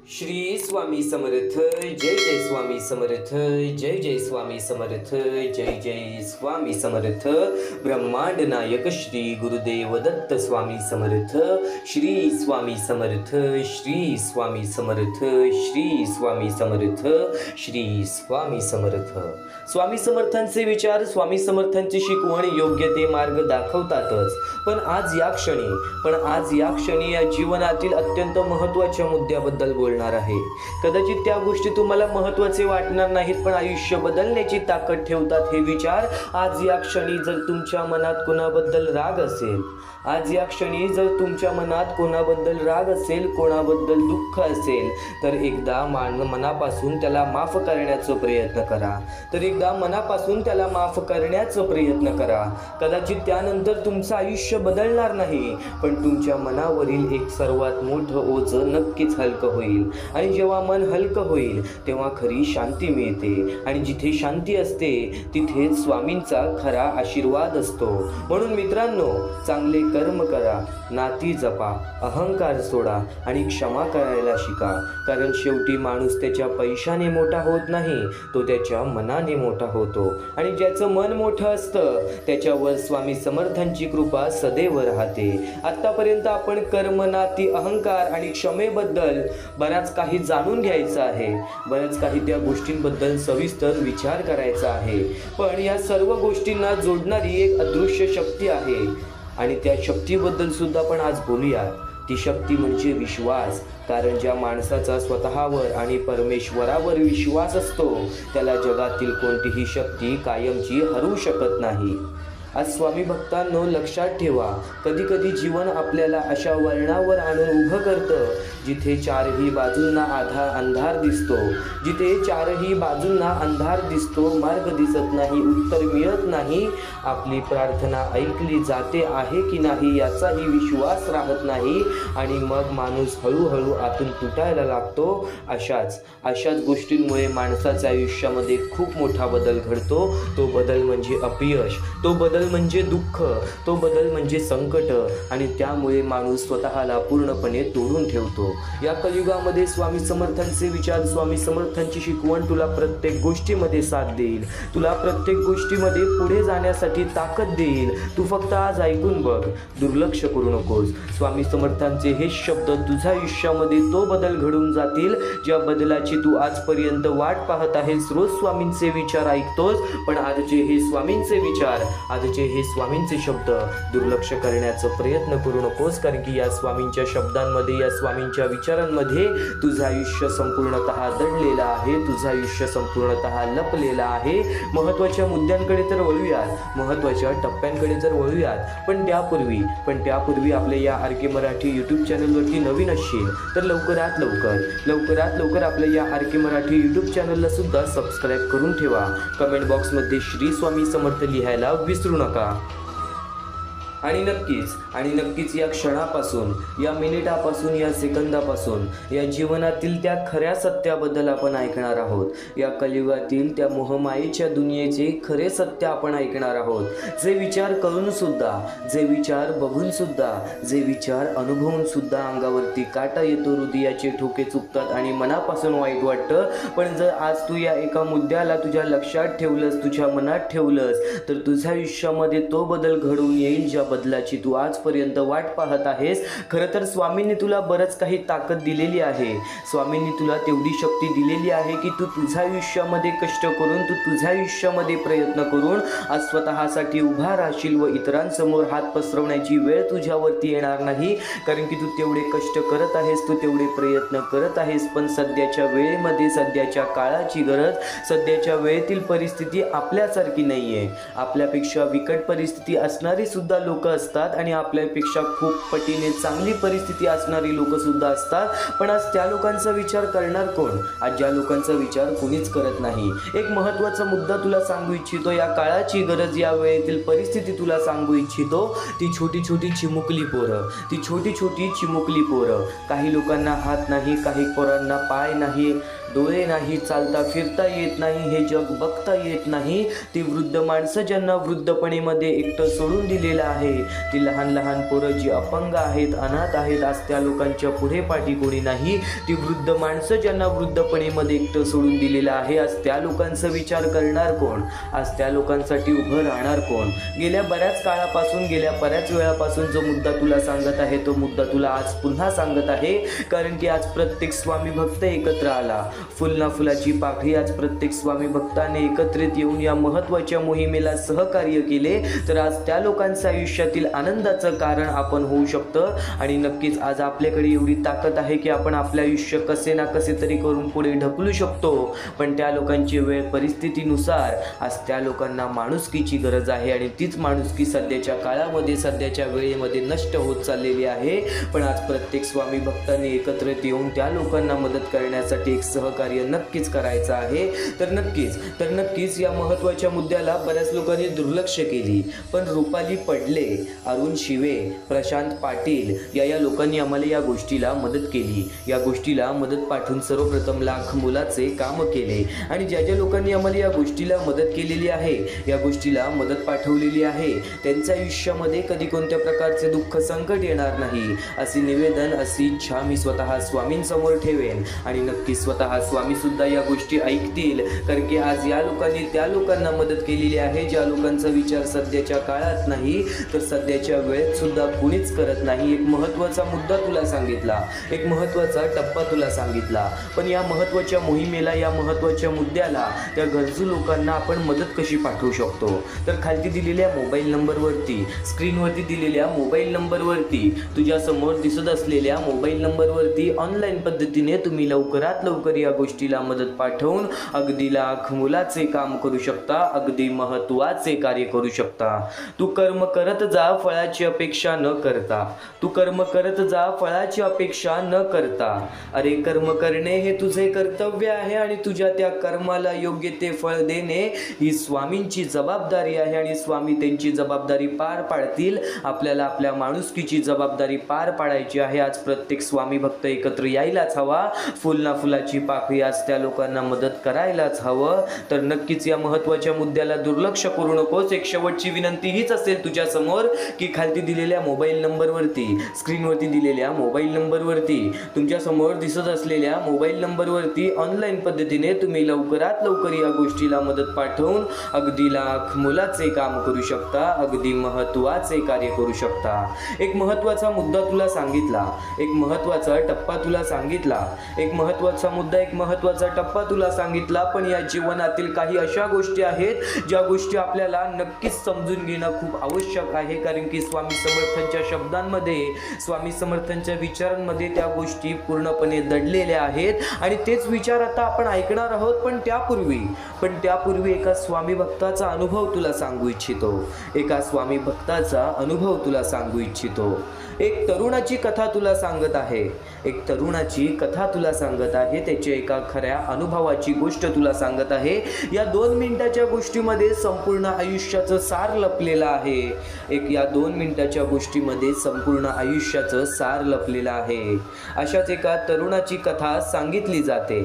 श्री स्वामी समर्थ. जय जय स्वामी समर्थ. जय जय स्वामी समर्थ. जय जय स्वामी समर्थ. ब्रह्मांड नायक श्री गुरुदेव दत्त स्वामी समर्थ. श्री स्वामी समर्थ. श्री स्वामी समर्थ. श्री स्वामी समर्थ. श्री स्वामी समर्थ. स्वामी समर्थांचे विचार, स्वामी समर्थांची शिकवण योग्य ते मार्ग दाखवतातच. पण आज या क्षणी या जीवनातील अत्यंत महत्त्वाच्या मुद्द्याबद्दल बोलणार आहे. कदाचित त्या गोष्टी तुम्हाला महत्त्वाचे वाटणार नाहीत, पण आयुष्य बदलण्याची ताकद ठेवतात हे विचार. आज या क्षणी जर तुमच्या मनात कोणाबद्दल राग असेल, आज या क्षणी जर तुमच्या मनात कोणाबद्दल राग असेल, कोणाबद्दल दुःख असेल, तर एकदा मनापासून त्याला माफ करण्याचा प्रयत्न करा. कदाचित त्यानंतर तुमचं आयुष्य बदलणार नाही, पण तुमच्या मनावरील एक सर्वात मोठं ओझं नक्कीच हलकं होईल. आणि जेव्हा मन हलकं होईल तेव्हा खरी शांती मिळते. आणि जिथे शांती असते तिथेच स्वामींचा खरा आशीर्वाद असतो. म्हणून मित्रांनो, चांगले कर्म करा, नाती जपा, अहंकार सोडा आणि क्षमा करायला शिका. कारण शेवटी माणूस त्याच्या पैशाने मोठा होत नाही, तो त्याच्या मनाने मोठा होतो. आणि ज्याचं मन मोठं असतं त्याच्यावर स्वामी समर्थांची कृपा सदैव राहते. आतापर्यंत आपण कर्म, नाती, अहंकार आणि क्षमेबद्दल बराच काही जाणून घ्यायचं आहे, बरंच काही त्या गोष्टींबद्दल सविस्तर विचार करायचा आहे. पण या सर्व गोष्टींना जोडणारी एक अदृश्य शक्ती आहे आणि त्या शक्तीबद्दल सुद्धा आपण आज बोलूया. ती शक्ती म्हणजे विश्वास. कारण ज्या माणसाचा स्वतःवर आणि परमेश्वरावर विश्वास असतो त्याला जगातील कोणतीही शक्ती कायमची हरवू शकत नाही. आज स्वामी भक्तांनो, लक्षात ठेवा, कधी कधी जीवन आपल्याला अशा वळणावर आणून उभं करतं जिथे चारही बाजूंना अंधार दिसतो, मार्ग दिसत नाही, उत्तर मिळत नाही, आपली प्रार्थना ऐकली जाते आहे की नाही याचाही विश्वास राहत नाही आणि मग माणूस हळूहळू आतून तुटायला लागतो. अशाच गोष्टींमुळे माणसाच्या आयुष्यामध्ये खूप मोठा बदल घडतो. तो बदल म्हणजे अपयश, तो बदल म्हणजे दुःख, तो बदल म्हणजे संकट. आणि त्यामुळे माणूस स्वतःला पूर्णपणे तोडून ठेवतो. या कलियुगामध्ये स्वामी समर्थांचे विचार, स्वामी समर्थांची शिकवण तुला प्रत्येक गोष्टीमध्ये साथ देईल, तुला प्रत्येक गोष्टीमध्ये पुढे जाण्यासाठी ताकद देईल. तू फक्त आज ऐकून बघ, दुर्लक्ष करू नकोस. स्वामी समर्थांचे हे शब्द तुझ्या आयुष्यामध्ये तो बदल घडून जातील ज्या बदलाची तू आजपर्यंत वाट पाहत आहेस. रोज स्वामींचे विचार ऐकतोस, पण आजचे हे स्वामींचे विचार, आजचे हे स्वामींचे शब्द दुर्लक्ष करण्याचा प्रयत्न करू नकोस. कारण की या स्वामींच्या शब्दांमध्ये, या स्वामींच्या विचारांमध्ये तुझं आयुष्य संपूर्णतः दडलेलं आहे, तुझं आयुष्य संपूर्णतः लपलेलं आहे. महत्त्वाच्या मुद्द्यांकडे तर वळूयात, महत्त्वाच्या टप्प्यांकडे तर वळूयात. पण त्यापूर्वी आपल्या या आर के मराठी यूट्यूब चॅनलवरती नवीन असशील तर लवकरात लवकर आपल्या या आर के मराठी यूट्यूब चॅनलला सुद्धा सबस्क्राईब करून ठेवा. कमेंट बॉक्समध्ये श्री स्वामी समर्थ लिहायला विसरू नका. आणि नक्कीच या क्षणापासून, या मिनिटापासून, या सेकंदापासून या जीवनातील त्या खऱ्या सत्याबद्दल आपण ऐकणार आहोत. या कलियुगातील त्या मोहमायेच्या दुनियेचे खरे सत्य आपण ऐकणार आहोत. जे विचार करून सुद्धा, जे विचार बघून सुद्धा, जे विचार अनुभवून सुद्धा अंगावरती काटा येतो, हृदयाचे ठोके चुकतात आणि मनापासून वाईट वाटतं. पण जर आज तू या एका मुद्द्याला तुझ्या लक्षात ठेवलंस, तुझ्या मनात ठेवलंस, तर तुझ्या आयुष्यामध्ये तो बदल घडून येईल ज्या बदलाची तू आजपर्यंत वाट पाहत आहेस. खरं तर स्वामींनी तुला बरंच काही ताकद दिलेली आहे. स्वामींनी तुला तेवढी शक्ती दिलेली आहे की तू तुझ्या आयुष्यामध्ये कष्ट करून, तू तुझ्या आयुष्यामध्ये प्रयत्न करून आज स्वतःसाठी उभा राहशील व इतरांसमोर हात पसरवण्याची वेळ तुझ्यावरती येणार नाही. कारण की तू तेवढे कष्ट करत आहेस, तू तेवढे प्रयत्न करत आहेस. पण सध्याच्या वेळेमध्ये, सध्याच्या काळाची गरज, सध्याच्या वेळेतील परिस्थिती आपल्यासारखी नाही आहे. आपल्यापेक्षा बिकट परिस्थिती असणारी सुद्धा लोक असतात आणि आपल्यापेक्षा खूप पटीने चांगली परिस्थिती असणारी लोक सुद्धा असतात. पण आज त्या लोकांचा विचार करणार कोण? आज ज्या लोकांचा विचार कोणीच करत नाही. एक महत्त्वाचा मुद्दा तुला सांगू इच्छितो. या काळाची गरज, या वेळेतील परिस्थिती तुला सांगू इच्छितो. ती छोटी छोटी चिमुकली पोरं. काही लोकांना हात नाही, काही पोरांना पाय नाही, डोळे नाही, चालता फिरता येत नाही, हे जग बघता येत नाही, ती वृद्ध माणसं ज्यांना वृद्धपणीमध्ये एकटं सोडून दिलेलं आहे, ती लहान लहान पोरं जी अपंग आहेत, अनाथ आहेत, आज त्या लोकांच्या पुढे पाठी कोणी नाही, ती वृद्ध माणसं ज्यांना वृद्धपणीमध्ये एकटं सोडून दिलेलं आहे, आज त्या लोकांचा विचार करणार कोण, आज त्या लोकांसाठी उभं राहणार कोण. गेल्या बऱ्याच काळापासून, गेल्या बऱ्याच वेळापासून जो मुद्दा तुला सांगत आहे, तो मुद्दा तुला आज पुन्हा सांगत आहे, कारण की आज प्रत्येक स्वामी भक्त एकत्र आला. फुल ना फुलाची पाकळी आज प्रत्येक स्वामी भक्ताने एकत्रित येऊन या महत्त्वाच्या मोहिमेला सहकार्य केले, तर आज त्या लोकांच्या आयुष्यातील आनंदाचं कारण आपण होऊ शकतं. आणि नक्कीच आज आपल्याकडे एवढी ताकद आहे की आपण आपलं आयुष्य कसे ना कसे तरी करून पुढे ढकलू शकतो. पण त्या लोकांची वेळ परिस्थितीनुसार आज त्या लोकांना माणुसकीची गरज आहे, आणि तीच माणुसकी सध्याच्या काळामध्ये, सध्याच्या वेळेमध्ये नष्ट होत चाललेली आहे. पण आज प्रत्येक स्वामी भक्तांनी एकत्रित येऊन त्या लोकांना मदत करण्यासाठी एक सहकार्य नक्कीच करायचं आहे. तर नक्कीच या महत्त्वाच्या मुद्द्याला बऱ्याच लोकांनी दुर्लक्ष केली. पण रुपाली पडले, अरुण शिवे, प्रशांत पाटील या लोकांनी आम्हाला या गोष्टीला मदत केली. या गोष्टीला मदत पाठवून सर्वप्रथम लाख मुलाचे काम केले. आणि ज्या लोकांनी आम्हाला या गोष्टीला मदत केलेली आहे, या गोष्टीला मदत पाठवलेली आहे, त्यांच्या आयुष्यामध्ये कधी कोणत्या प्रकारचे दुःख संकट येणार नाही, असे निवेदन, अशी इच्छा मी स्वतः स्वामींसमोर ठेवेन. आणि नक्की स्वतः स्वामी सुद्धा या गोष्टी ऐकतील, कारण की आज या लोकांनी त्या लोकांना मदत केलेली आहे, ज्या लोकांचा विचार सध्याच्या काळात नाही तर सध्याच्या वेळेत सुद्धा कुणीच करत नाही. एक महत्त्वाचा मुद्दा तुला सांगितला, एक महत्त्वाचा टप्पा तुला सांगितला. पण या महत्त्वाच्या मोहिमेला, या महत्त्वाच्या मुद्द्याला, त्या गरजू लोकांना आपण मदत कशी पाठवू शकतो, तर खालती दिलेल्या मोबाईल नंबरवरती, स्क्रीनवरती दिलेल्या मोबाईल नंबरवरती, तुझ्या समोर दिसत असलेल्या मोबाईल नंबरवरती ऑनलाईन पद्धतीने तुम्ही लवकरात लवकर या गोष्टीला मदत पाठवून अगदी लाख मुलाचे काम करू शकता, अगदी महत्त्वाचे कार्य करू शकता. तू कर्म करत जा फळाची अपेक्षा न करता, तू कर्म करत जा फळाची अपेक्षा न करता. अरे कर्म करणे हे तुझे कर्तव्य आहे, आणि तुझ्या त्या कर्माला योग्य ते फळ देणे ही स्वामींची जबाबदारी आहे, आणि स्वामी त्यांची जबाबदारी पार पाडतील. आपल्याला आपल्या माणुसकीची जबाबदारी पार पाडायची आहे. आज प्रत्येक स्वामी भक्त एकत्र यायलाच हवा, फुल ना फुलाची पाकळी आज त्या लोकांना मदत करायलाच हवं. तर नक्कीच या महत्त्वाच्या मुद्द्याला दुर्लक्ष करू नकोस. एक शेवटची विनंती हीच असेल तुझ्या समोर की खालती दिलेल्या मोबाईल नंबरवरती, स्क्रीनवरती दिलेल्या मोबाईल नंबरवरती, तुमच्या समोर दिसत असलेल्या मोबाईल नंबरवरती ऑनलाईन पद्धतीने तुम्ही लवकरात लवकर या गोष्टीला मदत पाठवून अगदी लाख मुलाचे काम करू शकता, अगदी महत्त्वाचे कार्य करू शकता. एक महत्त्वाचा मुद्दा तुला सांगितला, एक महत्त्वाचा टप्पा तुला सांगितला, एक महत्त्वाचा मुद्दा, एक महत्त्वाचा टप्पा तुला सांगितला. पण या जीवनातील काही अशा गोष्टी आहेत ज्या गोष्टी आपल्याला नक्कीच समजून घेणं खूप आवश्यक आहे, कारण की स्वामी समर्थांच्या शब्दांमध्ये, स्वामी समर्थांच्या विचारांमध्ये त्या गोष्टी पूर्णपणे दडलेल्या आहेत. आणि तेच विचार आता आपण ऐकणार आहोत. पण त्यापूर्वी एका स्वामी भक्ताचा अनुभव तुला सांगू इच्छितो, एका स्वामी भक्ताचा अनुभव तुला सांगू इच्छितो. एक तरुणाची कथा तुला सांगत आहे, एक तरुणाची कथा तुला सांगत आहे, त्याच्या एका खऱ्या अनुभवाची गोष्ट तुला सांगत आहे. या 2 मिनिटाच्या गोष्टीमध्ये संपूर्ण आयुष्याचं सार लपलेलं आहे. या 2 मिनिटाच्या गोष्टीमध्ये संपूर्ण आयुष्याचं सार लपलेलं आहे. अशाच एका तरुणाची कथा सांगितली जाते.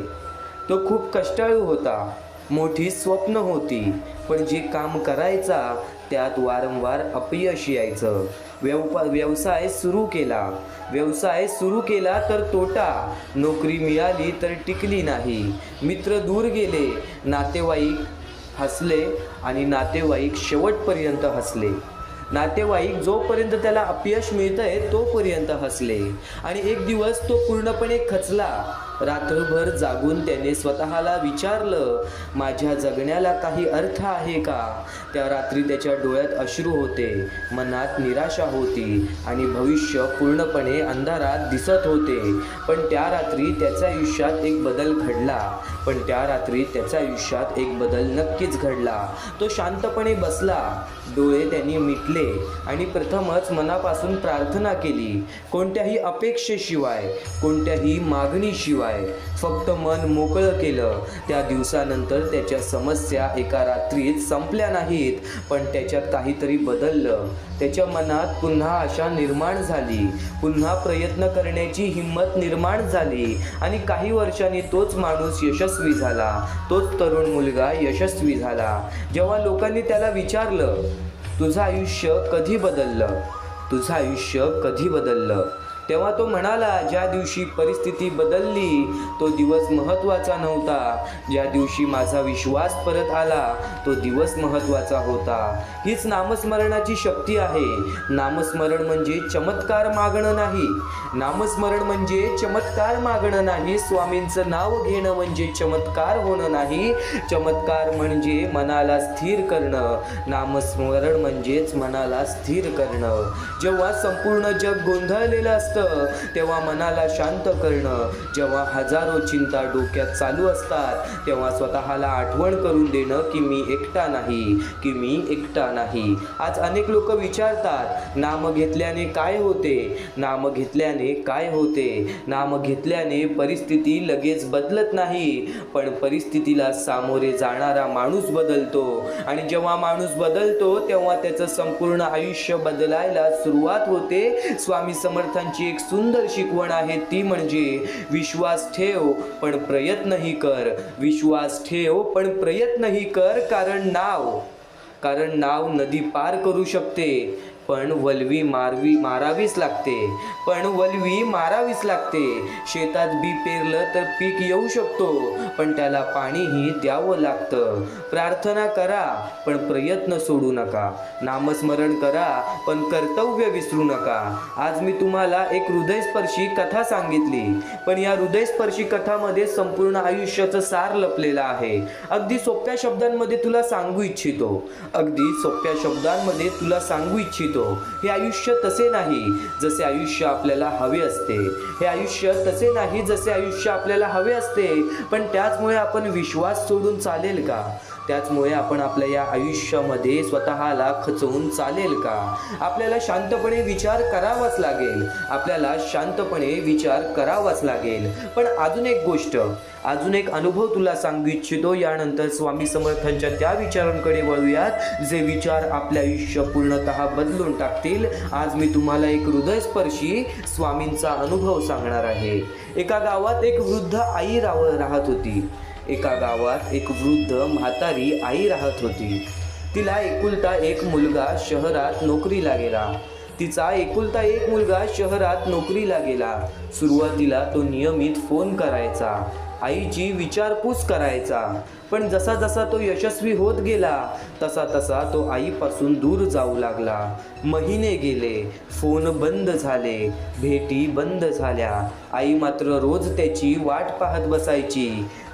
तो खूप कष्टाळू होता, मोठी स्वप्न होती, पण जे काम करायचा त्यात वारंवार अपयश यायचं. व्यवसाय सुरू केला तर तोटा, नोकरी मिळाली तर टिकली नाही, मित्र दूर गेले, नातेवाईक हसले आणि नातेवाईक शेवटपर्यंत हसले. नातेवाईक जोपर्यंत त्याला अपयश मिळतंय तोपर्यंत हसले. आणि एक दिवस तो पूर्णपणे खचला. रात्रभर जागून त्याने स्वतःला विचारलं, माझ्या जगण्याला काही अर्थ आहे का? त्या रात्री त्याच्या डोळ्यात अश्रू होते, मनात निराशा होती आणि भविष्य पूर्णपणे अंधारात दिसत होते. पण त्या रात्री त्याच्या आयुष्यात एक बदल नक्कीच घडला. तो शांतपणे बसला, डोळे त्यांनी मिटले आणि प्रथमच मनापासून प्रार्थना केली. कोणत्याही अपेक्षेशिवाय, कोणत्याही मागणीशिवाय केल्याशिवाय, फक्त मन मोकळं केलं, त्या दिवसानंतर त्याच्या समस्या एका रात्रीत संपल्या नाहीत, पण त्याच्यात काहीतरी बदललं. त्याच्या मनात पुन्हा आशा निर्माण झाली, पुन्हा प्रयत्न करण्याची हिंमत निर्माण झाली आणि काही वर्षांनी तोच माणूस यशस्वी झाला, तोच तरुण मुलगा यशस्वी झाला. जेव्हा लोकांनी त्याला विचारलं, तुझं आयुष्य कधी बदललं, तुझं आयुष्य कधी बदललं, तेव्हा तो म्हणाला, ज्या दिवशी परिस्थिती बदलली तो दिवस महत्त्वाचा नव्हता, ज्या दिवशी माझा विश्वास परत आला तो दिवस महत्त्वाचा होता. हीच नामस्मरणाची शक्ती आहे. नामस्मरण म्हणजे चमत्कार मागणं नाही, नामस्मरण म्हणजे चमत्कार मागणं नाही, स्वामींचं नाव घेणं म्हणजे चमत्कार होणं नाही, चमत्कार म्हणजे मनाला स्थिर करणं, नामस्मरण म्हणजेच मनाला स्थिर करणं. जेव्हा संपूर्ण जग गोंधळलेलं असतं तेव्हा मनाला शांत करणं, जेव्हा हजारो चिंता डोक्यात चालू असतात तेव्हा स्वतःला आठवण करून देणं की मी एकटा नाही, की मी एकटा नाही. आज अनेक लोक विचारतात, नाम घेतल्याने काय होते, नाम घेतल्याने काय होते. नाम घेतल्याने परिस्थिती लगेच बदलत नाही, पण परिस्थितीला सामोरे जाणारा माणूस बदलतो आणि जेव्हा माणूस बदलतो तेव्हा त्याचं संपूर्ण आयुष्य बदलायला सुरुवात होते. स्वामी समर्थांची एक सुंदर शिकवण आहे, ती म्हणजे विश्वास ठेव पण प्रयत्नही कर, विश्वास ठेव पण प्रयत्नही कर. कारण नाव नदी पार करू शकते, पण वल्वी मारावीच लागते, पण वल्वी मारावीच लागते. शेतात बी पेरलं तर पीक येऊ शकतो, पण त्याला पाणीही द्यावं लागतं. प्रार्थना करा पण प्रयत्न सोडू नका, नामस्मरण करा पण कर्तव्य विसरू नका. आज मी तुम्हाला एक हृदयस्पर्शी कथा सांगितली, पण या हृदयस्पर्शी कथामध्ये संपूर्ण आयुष्याचं सार लपलेलं आहे. अगदी सोप्या शब्दांमध्ये तुला सांगू इच्छितो, अगदी सोप्या शब्दांमध्ये तुला सांगू इच्छितो, हे आयुष्य तसे नाही जसे आयुष्य आपल्याला हवे असते, हे आयुष्य तसे नाही जसे आयुष्य आपल्याला हवे असते. पण त्याचमुळे आपण विश्वास सोडून चालेल का, त्याचमुळे आपण आपल्या या आयुष्यामध्ये स्वतःला खचवून चालेल का. आपल्याला शांतपणे विचार करावाच लागेल, आपल्याला शांतपणे विचार करावाच लागेल. पण अजून एक गोष्ट, अजून एक अनुभव तुला सांगू इच्छितो. यानंतर स्वामी समर्थांच्या त्या विचारांकडे वळूयात जे विचार आपले आयुष्य पूर्णतः बदलून टाकतील. आज मी तुम्हाला एक हृदयस्पर्शी स्वामींचा अनुभव सांगणार आहे. एका गावात एक वृद्ध आई राहत होती. एका गावात एक वृद्ध म्हातारी आई राहत होती. तिला एकुलता एक मुलगा शहरात नोकरीला गेला. तिचा एकुलता एक मुलगा शहरात नोकरीला गेला. सुरुवातीला तो नियमित फोन करायचा, आईची विचारपूस करायचा, पण जसा जसा तो यशस्वी होत गेला तसा तसा तो आईपासून दूर जाऊ लागला. महिने गेले, फोन बंद झाले, भेटी बंद झाल्या. आई मात्र रोज त्याची वाट पाहत बसायची,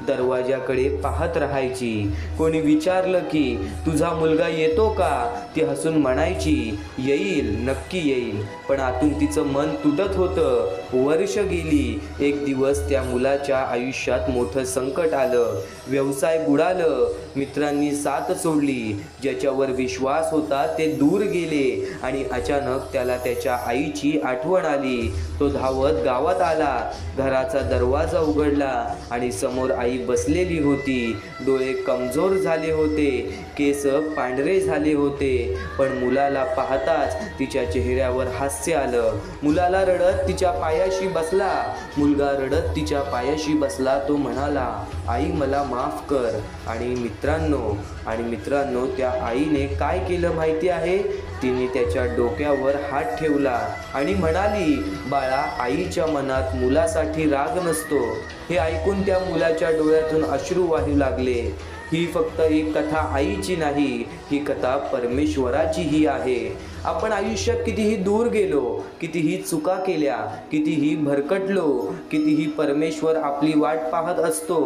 दरवाजाकडे पाहत राहायची. कोणी विचारलं की तुझा मुलगा येतो का, ती हसून म्हणायची, येईल, नक्की येईल. पण आतून तिचं मन तुटत होतं. वर्ष गेली. एक दिवस त्या मुलाच्या आयुष्यात मोठं संकट आलं. व्यवसाय बुडालं, मित्रांनी साथ सोडली, ज्याच्यावर विश्वास होता ते दूर गेले आणि अचानक त्याला त्याच्या आईची आठवण आली. तो धावत गावात आला, घराचा दरवाजा उघडला आणि समोर आई बसलेली होती. डोळे कमजोर झाले होते, केस पांढरे झाले होते, पण मुलाला पाहताच तिच्या चेहऱ्यावर हास्य आलं. मुलाला रडत तिच्या पायाशी बसला, मुलगा रडत तिच्या पायाशी बसला. तो म्हणाला, आई मला माफ कर. आणि मित्रांनो त्या आईने काय केलं माहिती आहे, तिने त्याच्या डोक्यावर हात ठेवला आणि म्हणाली, बाळा, आईच्या मनात मुलासाठी राग नसतो. हे ऐकून त्या मुलाच्या डोळ्यातून अश्रू वाहू लागले. ही फक्त एक कथा आईची नाही, ही कथा परमेश्वराचीही आहे. आपण आयुष्यात कितीही दूर गेलो, कितीही चुका केल्या, कितीही भरकटलो, कितीही परमेश्वर आपली वाट पाहत असतो,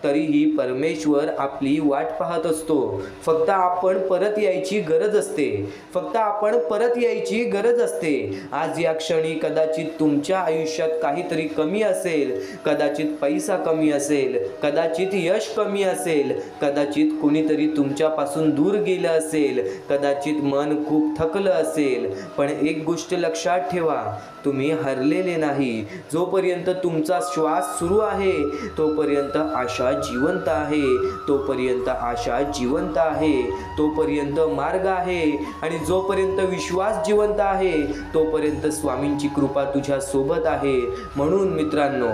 तरीही परमेश्वर आपली वाट पाहत असतो. फक्त आपण परत यायची गरज असते. फक्त आपण परत यायची गरज असते. आज या क्षणी कदाचित तुमच्या आयुष्यात काहीतरी कमी असेल, कदाचित पैसा कमी असेल, कदाचित यश कमी असेल, कदाचित कोणीतरी तुमच्यापासून दूर गेलं असेल, कदाचित मन खूप थकलं असेल. पण एक गोष्ट लक्षात ठेवा, तुम्ही हरलेले नाही. जोपर्यंत तुमचा श्वास सुरू आहे तोपर्यंत आशा जिवंत आहे. तोपर्यंत आशा जिवंत आहे. तोपर्यंत मार्ग आहे. आणि जोपर्यंत विश्वास जिवंत आहे तोपर्यंत स्वामींची कृपा तुझ्या सोबत आहे. म्हणून मित्रांनो,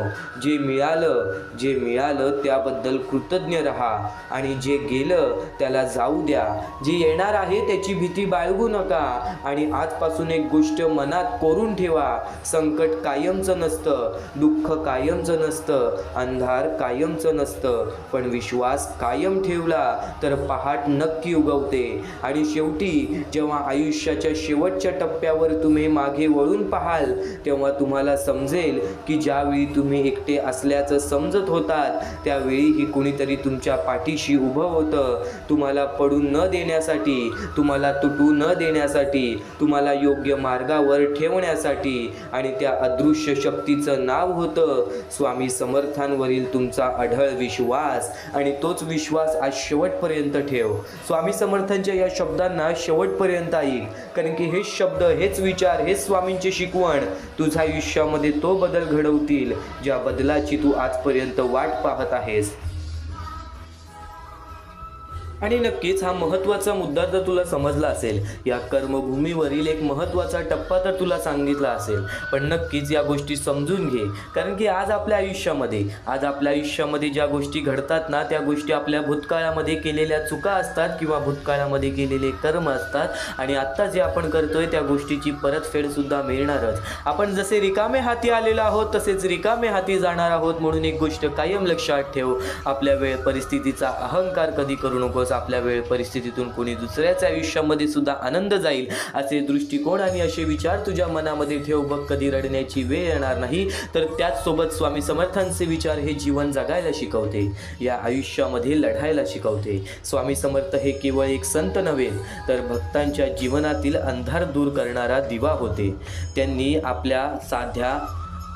जे मिळालं त्याबद्दल कृतज्ञ राहा आणि जे गेलं त्याला जाऊ द्या. जे येणार आहे त्याची भीती बाळगू नका. आणि आजपासून एक गोष्ट मनात कोरून ठेवा, संकट कायमचं नसतं, दुःख कायमचं नसतं, अंधार कायमचं नसतं, पण विश्वास कायम ठेवला तर पहाट नक्की उगवते. आणि शेवटी जेव्हा आयुष्याच्या शेवटच्या टप्प्यावर तुम्ही मागे वळून पाहाल तेव्हा तुम्हाला समजेल की ज्यावेळी तुम्ही एकटे असल्याचं समजत होतात त्यावेळीही कुणीतरी तुमच्या पाठीशी उभं होतं, तुम्हाला पडून न देण्यासाठी, तुम्हाला तुटू न देण्यासाठी, तुम्हाला योग्य मार्गावर ठेवण्यासाठी. आणि त्या अदृश्य शक्तीचं नाव होतं स्वामी समर्थांवरील तुमचा अढळ विश्वास. आणि तोच विश्वास आज शेवटपर्यंत ठेव. स्वामी समर्थांच्या या शब्दांना शेवटपर्यंत ऐक, कारण की हेच शब्द, हेच विचार, हेच स्वामींची शिकवण तुझ्या आयुष्यामध्ये तो बदल घडवतील ज्या बदलाची तू आजपर्यंत वाट पाहत आहेस. आणि नक्कीच हा महत्त्वाचा मुद्दा तर तुला समजला असेल. या कर्मभूमीवरील एक महत्त्वाचा टप्पा तर तुला सांगितला असेल. पण नक्कीच या गोष्टी समजून घे, कारण की आज आपल्या आयुष्यामध्ये ज्या गोष्टी घडतात ना, त्या गोष्टी आपल्या भूतकाळामध्ये केलेल्या चुका असतात किंवा भूतकाळामध्ये केलेले कर्म असतात. आणि आत्ता जे आपण करतोय त्या गोष्टीची परतफेडसुद्धा मिळणारच. आपण जसे रिकामे हाती आलेलो आहोत तसेच रिकामे हाती जाणार आहोत. म्हणून एक गोष्ट कायम लक्षात ठेव, आपल्या वेळ परिस्थितीचा अहंकार कधी करू नकोस. आपल्या वेळ परिस्थितीतून कोणी दुसऱ्याच्या आयुष्यामध्ये सुद्धा आनंद जाईल असे दृष्टिकोन आणि असे विचार तुझ्या मनामध्ये ठेव. बघ, कधी रडण्याची वेळ येणार नाही. तर त्याचसोबत स्वामी समर्थांचे विचार हे जीवन जगायला शिकवते, या आयुष्यामध्ये लढायला शिकवते. स्वामी समर्थ हे केवळ एक संत नव्हे तर भक्तांच्या जीवनातील अंधार दूर करणारा दिवा होते. त्यांनी आपल्या साध्या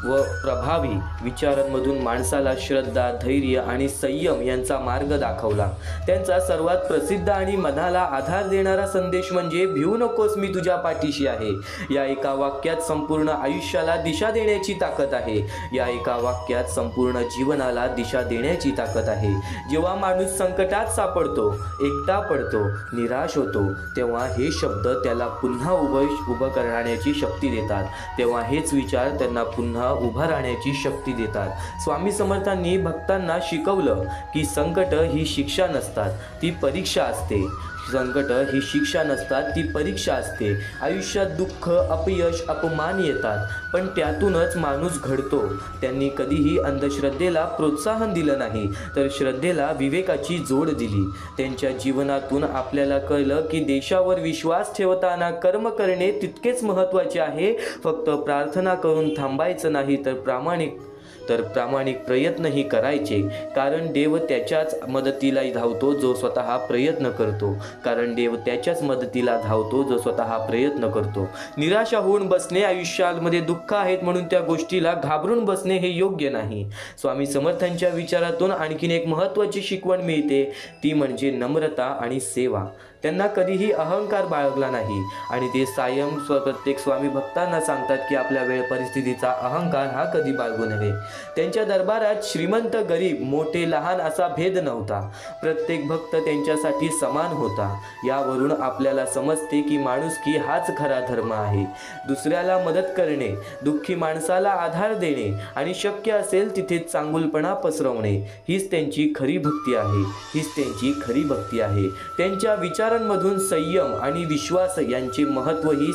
व प्रभावी विचारांमधून माणसाला श्रद्धा, धैर्य आणि संयम यांचा मार्ग दाखवला. त्यांचा सर्वात प्रसिद्ध आणि मनाला आधार देणारा संदेश म्हणजे भिवू नकोस, मी तुझ्या पाठीशी आहे. या एका वाक्यात संपूर्ण आयुष्याला दिशा देण्याची ताकद आहे. या एका वाक्यात संपूर्ण जीवनाला दिशा देण्याची ताकद आहे. जेव्हा माणूस संकटात सापडतो, एकटा पडतो, निराश होतो, तेव्हा हे शब्द त्याला पुन्हा उभं करण्याची शक्ती देतात. तेव्हा हेच विचार त्यांना पुन्हा उभा राहण्याची शक्ती देतात. स्वामी समर्थांनी भक्तांना शिकवलं की संकट ही शिक्षा नसतात, ती परीक्षा असते. संकट ही शिक्षा नसतात, ती परीक्षा असते. आयुष्यात दुःख, अपयश, अपमान येतात, पण त्यातूनच माणूस घडतो. त्यांनी कधीही अंधश्रद्धेला प्रोत्साहन दिलं नाही, तर श्रद्धेला विवेकाची जोड दिली. त्यांच्या जीवनातून आपल्याला कळलं की देशावर विश्वास ठेवताना कर्म करणे तितकेच महत्त्वाचे आहे. फक्त प्रार्थना करून थांबायचं नाही, तर प्रामाणिक प्रयत्नही करायचे. कारण देव त्याच्याच मदतीला धावतो जो स्वतः प्रयत्न करतो. जो स्वतः प्रयत्न करतो. निराशा होऊन बसणे, आयुष्यामध्ये दुःख आहेत म्हणून त्या गोष्टीला घाबरून बसणे हे योग्य नाही. स्वामी समर्थांच्या विचारातून आणखीन एक महत्त्वाची शिकवण मिळते, ती म्हणजे नम्रता आणि सेवा. त्यांना कधीही अहंकार बाळगला नाही आणि ते प्रत्येक स्वामी भक्तांना सांगतात की आपल्या वेळ परिस्थितीचा अहंकार हा कधी बाळगू नये. त्यांच्या दरबारात श्रीमंत, गरीब, मोठे, लहान असा भेद नव्हता. प्रत्येक भक्त त्यांच्यासाठी समान होता. यावरून आपल्याला समजते की माणुसकी हाच खरा धर्म आहे. दुसऱ्याला मदत करणे, दुःखी माणसाला आधार देणे आणि शक्य असेल तिथे चांगुलपणा पसरवणे हीच त्यांची खरी भक्ती आहे. त्यांच्या विचारात विचारांमधून संयम आणि विश्वास यांचे महत्त्वही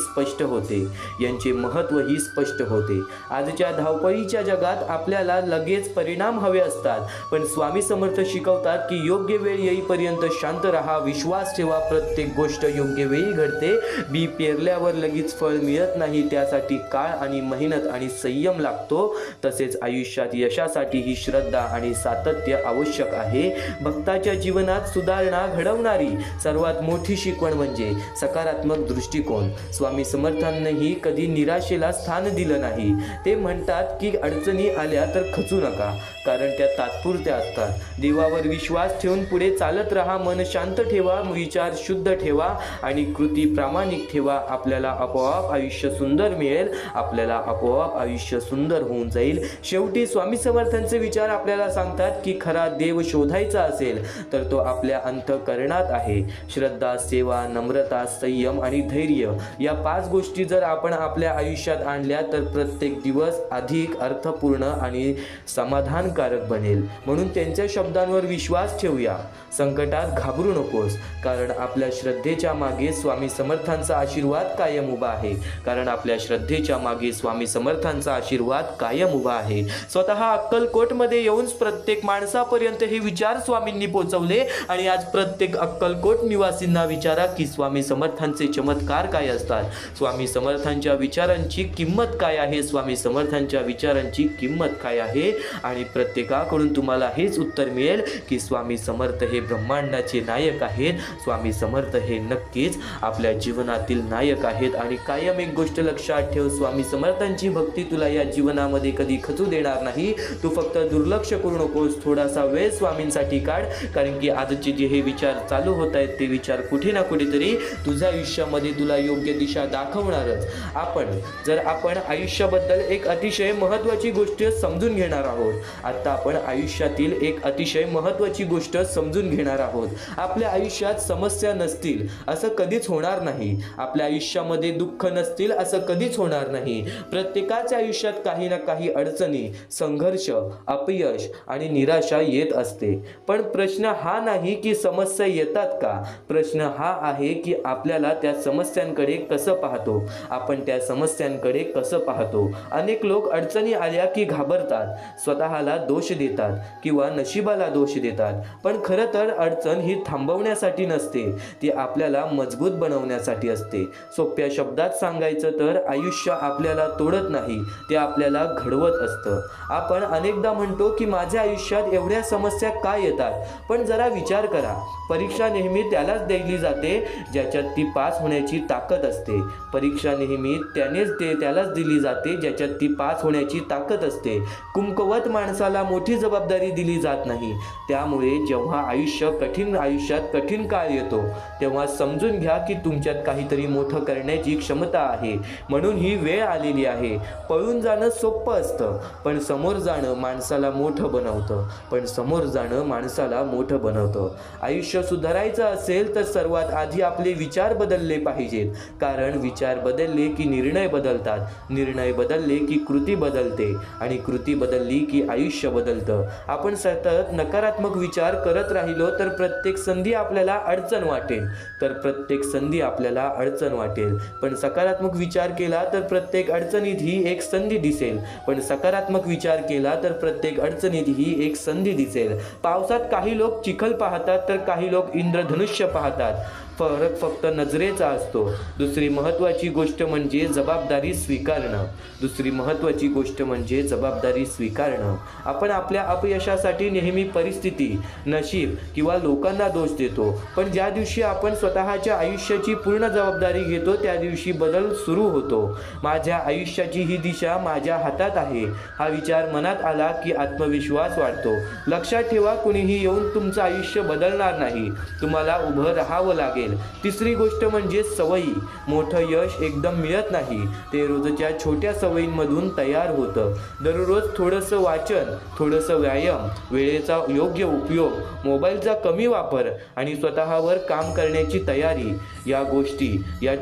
स्पष्ट होते आजच्या धावपळीच्या जगात आपल्याला लगेच परिणाम हवे असतात, पण स्वामी समर्थ शिकवतात की योग्य वेळ येईपर्यंत शांत राहा, विश्वास ठेवा, प्रत्येक गोष्ट योग्य वेळी घडते. बी पेरल्यावर लगेच फळ मिळत नाही, त्यासाठी काळ आणि मेहनत आणि संयम लागतो. तसेच आयुष्यात यशासाठी ही श्रद्धा आणि सातत्य आवश्यक आहे. भक्ताच्या जीवनात सुधारणा घडवणारी सर्वात मोठी शिकवण म्हणजे सकारात्मक दृष्टिकोन. स्वामी समर्थांनीही कधी निराशेला स्थान दिलं नाही. ते म्हणतात की अडचणी आल्या तर खचू नका, कारण त्या तात्पुरत्या असतात. देवावर विश्वास ठेवून पुढे चालत राहा, मन शांत ठेवा, विचार शुद्ध ठेवा आणि कृती प्रामाणिक ठेवा. आपल्याला आपोआप आयुष्य सुंदर मिळेल, आपल्याला आपोआप आयुष्य सुंदर होऊन जाईल. शेवटी स्वामी समर्थांचे विचार आपल्याला सांगतात की खरा देव शोधायचा असेल तर तो आपल्या अंतःकरणात आहे. श्रद्धा, सेवा, नम्रता, संयम आणि धैर्य या 5 गोष्टी जर आपण आपल्या आयुष्यात आणल्या तर प्रत्येक दिवस अधिक अर्थपूर्ण आणि समाधानकारक बनेल. म्हणून त्यांच्या शब्दांवर विश्वास ठेवूया. संकटात घाबरू नकोस, कारण आपल्या श्रद्धेच्या मागे स्वामी समर्थांचा आशीर्वाद कायम उभा आहे. स्वतः अक्कलकोटमध्ये येऊन प्रत्येक माणसापर्यंत हे विचार स्वामींनी पोहोचवले आणि आज प्रत्येक अक्कलकोट निवासींना विचारा की स्वामी समर्थांचे चमत्कार काय असतात, स्वामी समर्थांच्या विचारांची किंमत काय आहे. आणि प्रत्येकाकडून तुम्हाला हेच उत्तर मिळेल की स्वामी समर्थ हे ब्रह्मांडाचे नायक आहेत. स्वामी समर्थ हे नक्कीच आपल्या जीवनातील नायक आहेत. आणि कायम एक गोष्ट लक्षात ठेव, स्वामी समर्थांची भक्ती तुला या जीवनामध्ये कधी खचू देणार नाही. तू फक्त दुर्लक्ष करू नकोस, थोडासा वेळ स्वामींसाठी काढ, कारण की आजचे जे हे विचार चालू होत आहेत ते विचार कुठे ना कुठेतरी तुझ्या आयुष्यामध्ये तुला योग्य दिशा दाखवणारच. आपण आयुष्याबद्दल एक अतिशय महत्त्वाची गोष्ट समजून घेणार आहोत. आता आपण आयुष्यातील एक अतिशय महत्त्वाची गोष्ट समजून घेणार आहोत. आपल्या आयुष्यात समस्या नसतील असं कधीच होणार नाही. आपल्या आयुष्यामध्ये दुःख नसतील असं कधीच होणार नाही. प्रत्येकाच्या आयुष्यात काही ना काही अडचणी, संघर्ष, अपयश आणि निराशा येत असते. पण प्रश्न हा नाही की समस्या येतात का, प्रश्न हा आहे की आपल्याला त्या समस्यांकडे कसं पाहतो, आपण त्या समस्यांकडे कसं पाहतो. अनेक लोक अडचणी आल्या की घाबरतात, स्वतःला दोष देतात किंवा नशिबाला दोष देतात. पण खरं तर अडचण ही थांबवण्यासाठी नसते, ती आपल्याला मजबूत बनवण्यासाठी असते. सोप्या शब्दात सांगायचं तर आयुष्य आपल्याला तोडत नाही, ते आपल्याला घडवत असतं. आपण अनेकदा म्हणतो की माझ्या आयुष्यात एवढ्या समस्या का येतात, पण जरा विचार करा. परीक्षा नेहमी त्यालाच दिली जाते ज्याच्यात ती पास होण्याची ताकद असते. परीक्षा नेहमी त्यालाच दिली जाते ज्याच्यात ती पास होण्याची ताकद असते. कुमकुवत माणसाला मोठी जबाबदारी दिली जात नाही. त्यामुळे जेव्हा आयुष्यात कठीण काळ येतो तेव्हा समजून घ्या की तुमच्यात काहीतरी मोठं करण्याची क्षमता आहे. म्हणून ही वेळ आलेली आहे. पळून जाणं सोपं असतं, पण समोर जाणं माणसाला मोठं बनवतं. आयुष्य सुधारायचं असेल तर सर्वात आधी आपले विचार बदलले पाहिजेत, कारण विचार बदलले की निर्णय बदलतात, निर्णय बदलले की कृती बदलते आणि कृती बदलली की आयुष्य बदलतं. आपण सतत नकारात्मक विचार करत राहिलो तर प्रत्येक संधी आपल्याला अडचण वाटेल. पण सकारात्मक विचार केला तर प्रत्येक अडचणीत ही एक संधी दिसेल. पावसात काही लोक चिखल पाहतात तर काही लोक इंद्रधनुष्य पाहतात. फरक फक्त नजरेचा असतो. दुसरी महत्त्वाची गोष्ट म्हणजे जबाबदारी स्वीकारणं. आपण आपल्या अपयशासाठी नेहमी परिस्थिती, नशीब किंवा लोकांना दोष देतो, पण ज्या दिवशी आपण स्वतःच्या आयुष्याची पूर्ण जबाबदारी घेतो त्या दिवशी बदल सुरू होतो. माझ्या आयुष्याची ही दिशा माझ्या हातात आहे हा विचार मनात आला की आत्मविश्वास वाढतो. लक्षात ठेवा, कुणीही येऊन तुमचं आयुष्य बदलणार नाही, तुम्हाला उभं राहावं लागेल. तिसरी गोष्ट म्हणजे सवयी. मोठं यश एकदम मिळत नाही, ते रोजच्या छोट्या सवयींमधून तयार होतं. दररोज थोडंसं वाचन, थोडंसं व्यायाम, वेळेचा योग्य उपयोग, मोबाईलचा कमी वापर आणि स्वतःवर काम करण्याची तयारी, या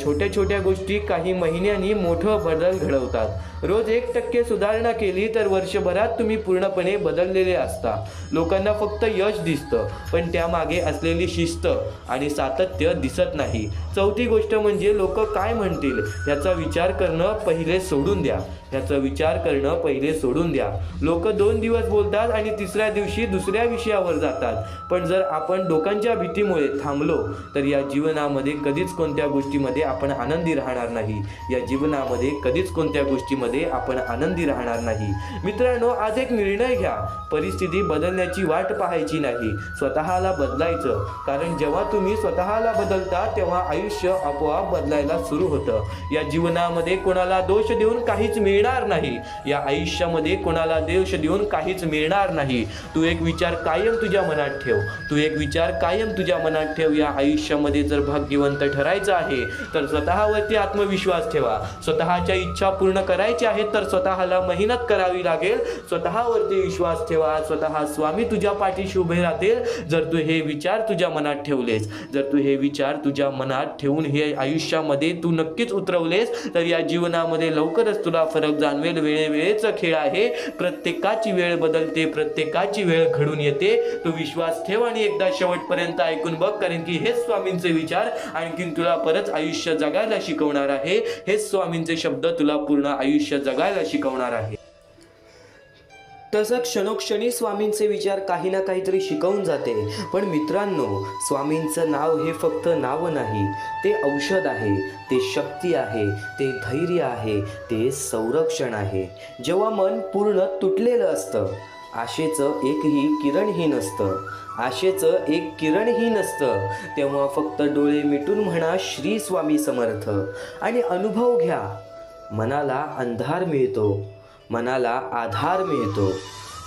छोट्या गोष्टी काही महिन्यांनी मोठं बदल घडवतात. रोज 1% सुधारणा केली तर वर्षभरात तुम्ही पूर्णपणे बदललेले असता. लोकांना फक्त यश दिसतं, पण त्यामागे असलेली शिस्त आणि सातत्य आयुष्य दिसत नाही. चौथी गोष्ट म्हणजे लोक काय म्हणतील याचा विचार करणं पहिले सोडून द्या. याचा विचार करणं पहिले सोडून द्या. लोक 2 दिवस बोलतात आणि तिसऱ्या दिवशी दुसऱ्या विषयावर जातात. पण जर आपण लोकांच्या भीतीमुळे थांबलो तर या जीवनामध्ये कधीच कोणत्या गोष्टीमध्ये आपण आनंदी राहणार नाही. या जीवनामध्ये कधीच कोणत्या गोष्टीमध्ये आपण आनंदी राहणार नाही. मित्रांनो, आज एक निर्णय घ्या. परिस्थिती बदलण्याची वाट पाहायची नाही, स्वतःला बदलायचं. कारण जेव्हा तुम्ही स्वतःला बदलता तेव्हा आयुष्य आपोआप बदलायला सुरू होतं. या जीवनामध्ये कोणाला दोष देऊन काहीच मिळणार नाही. या आयुष्यामध्ये कोणाला दोष देऊन काहीच मिळणार नाही. तू एक विचार कायम तुझ्या मनात ठेव. तू एक विचार कायम तुझ्या मनात ठेव. या आयुष्यामध्ये जर भाग्यवंत ठरायचं आहे तर स्वतःवरती आत्मविश्वास ठेवा. स्वतःच्या इच्छा पूर्ण करायच्या आहेत तर स्वतःला मेहनत करावी लागेल. स्वतःवरती विश्वास ठेवा. स्वतः स्वामी तुझ्या पाठीशी उभे राहतील जर तू हे विचार तुझ्या मनात ठेवलेस. जर तू हे विचार तुझ्या मनात ठेवून हे आयुष्यामध्ये तू नक्कीच उतरवलेस तर या जीवनामध्ये लवकरच तुला फरक जाणवेल. वेळेवेळेचा खेळ आहे. प्रत्येकाची वेळ बदलते, प्रत्येकाची वेळ घडून येते. तू विश्वास ठेव आणि एकदा शेवटपर्यंत ऐकून बघ. कारण की हेच स्वामींचे विचार आणखीन तुला परत आयुष्य जगायला शिकवणार आहे. हेच स्वामींचे शब्द तुला पूर्ण आयुष्य जगायला शिकवणार आहे. तसं क्षणोक्षणी स्वामींचे विचार काही ना काहीतरी शिकवून जाते. पण मित्रांनो, स्वामींचं नाव हे फक्त नाव नाही, ते औषध आहे, ते शक्ती आहे, ते धैर्य आहे, ते संरक्षण आहे. जेव्हा मन पूर्ण तुटलेलं असतं, आशेचं एकही किरणही नसतं, आशेचं एक किरणही नसतं, तेव्हा फक्त डोळे मिटून म्हणा श्री स्वामी समर्थ आणि अनुभव घ्या. मनाला अंधार मिळतो, मनाला आधार मिळतो,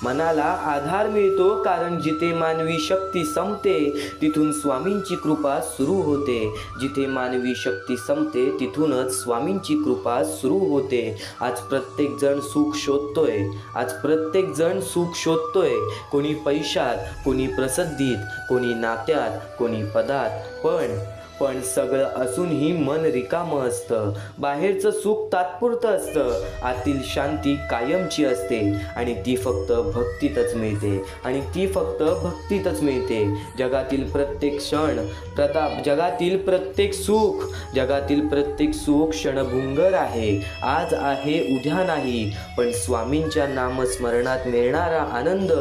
मनाला आधार मिळतो. कारण जिथे मानवी शक्ती संपते तिथून स्वामींची कृपा सुरू होते. जिथे मानवी शक्ती संपते तिथूनच स्वामींची कृपा सुरू होते. आज प्रत्येक जण सुख शोधतोय, आज प्रत्येक जण सुख शोधतोय. कोणी पैशात, कोणी प्रसिद्धीत, कोणी नात्यात, कोणी पदात. पण सगळं असूनही मन रिकामं असतं. बाहेरचं सुख तात्पुरतं असतं, आतील शांती कायमची असते आणि ती फक्त भक्तीतच मिळते. आणि ती फक्त भक्तीतच मिळते. जगातील प्रत्येक क्षण जगातील प्रत्येक सुख क्षणभंगुर आहे. आज आहे, उद्या नाही. पण स्वामींच्या नामस्मरणात मिळणारा आनंद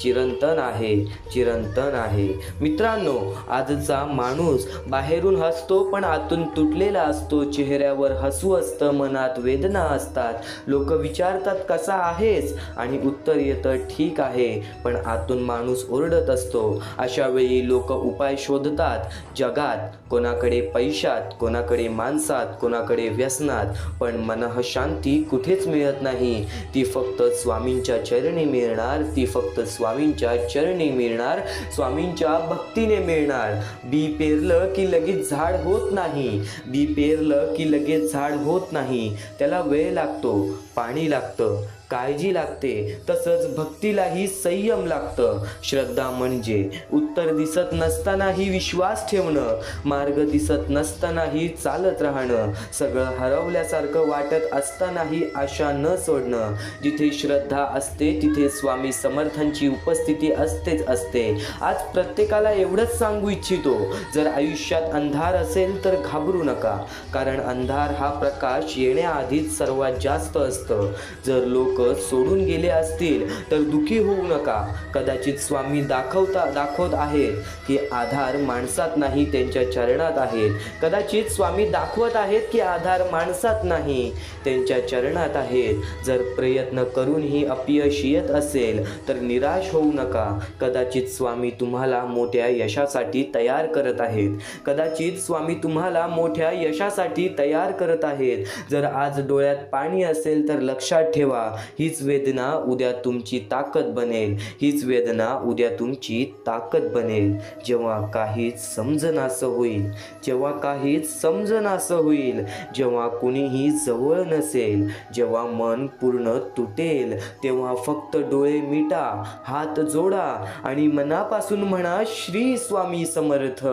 चिरंतन आहे, चिरंतन आहे. मित्रांनो, आजचा माणूस बाहेरून हसतो पण आतून तुटलेला असतो. चेहऱ्यावर हसू असतं, मनात वेदना असतात. लोक विचारतात कसा आहेस आणि उत्तर येतं ठीक आहे, पण आतून माणूस ओरडत असतो. अशा वेळी लोक उपाय शोधतात जगात, कोणाकडे पैशात, कोणाकडे माणसात, कोणाकडे व्यसनात. पण मनः शांती कुठेच मिळत नाही. ती फक्त स्वामींच्या चरणी मिळणार, ती फक्त स्वामींच्या चरणी मिळणार, स्वामींच्या भक्तीने मिळणार. बी पेरलं की लगेच झाड होत नाही, बी पेरलं की लगेच झाड होत नाही. त्याला वेळ लागतो, पाणी लागतं, काळजी लागते. तसंच भक्तीलाही संयम लागतं. श्रद्धा म्हणजे उत्तर दिसत नसतानाही विश्वास ठेवणं, मार्ग दिसत नसतानाही चालत राहणं, सगळं हरवल्यासारखं वाटत असतानाही आशा न सोडणं. जिथे श्रद्धा असते तिथे स्वामी समर्थांची उपस्थिती असतेच असते. आज प्रत्येकाला एवढंच सांगू इच्छितो, जर आयुष्यात अंधार असेल तर घाबरू नका. कारण अंधार हा प्रकाश येण्याआधीच सर्वात जास्त असतं. जर लोक सोडून गेले असतील तर दुखी होऊ नका. कदाचित स्वामी दाखवत आहेत की आधार माणसात नाही, त्यांच्या चरणात आहेत. कदाचित स्वामी दाखवत आहेत की आधार माणसात नाही, त्यांच्या चरणात आहेत. जर प्रयत्न करूनही अपयश येत असेल तर निराश होऊ नका. कदाचित स्वामी तुम्हाला मोठ्या यशासाठी तयार करत आहेत. कदाचित स्वामी तुम्हाला मोठ्या यशासाठी तयार करत आहेत. जर आज डोळ्यात पाणी असेल तर लक्षात ठेवा, हीच वेदना उद्या तुमची ताकद बनेल. हीच वेदना उद्या तुमची ताकद बनेल. जेव्हा काहीच समजनासं होईल, जेव्हा काहीच समजनासं होईल, जेव्हा कुणीही जवळ नसेल, जेव्हा मन पूर्ण तुटेल, तेव्हा फक्त डोळे मिटा, हात जोडा आणि मनापासून म्हणा श्री स्वामी समर्थ,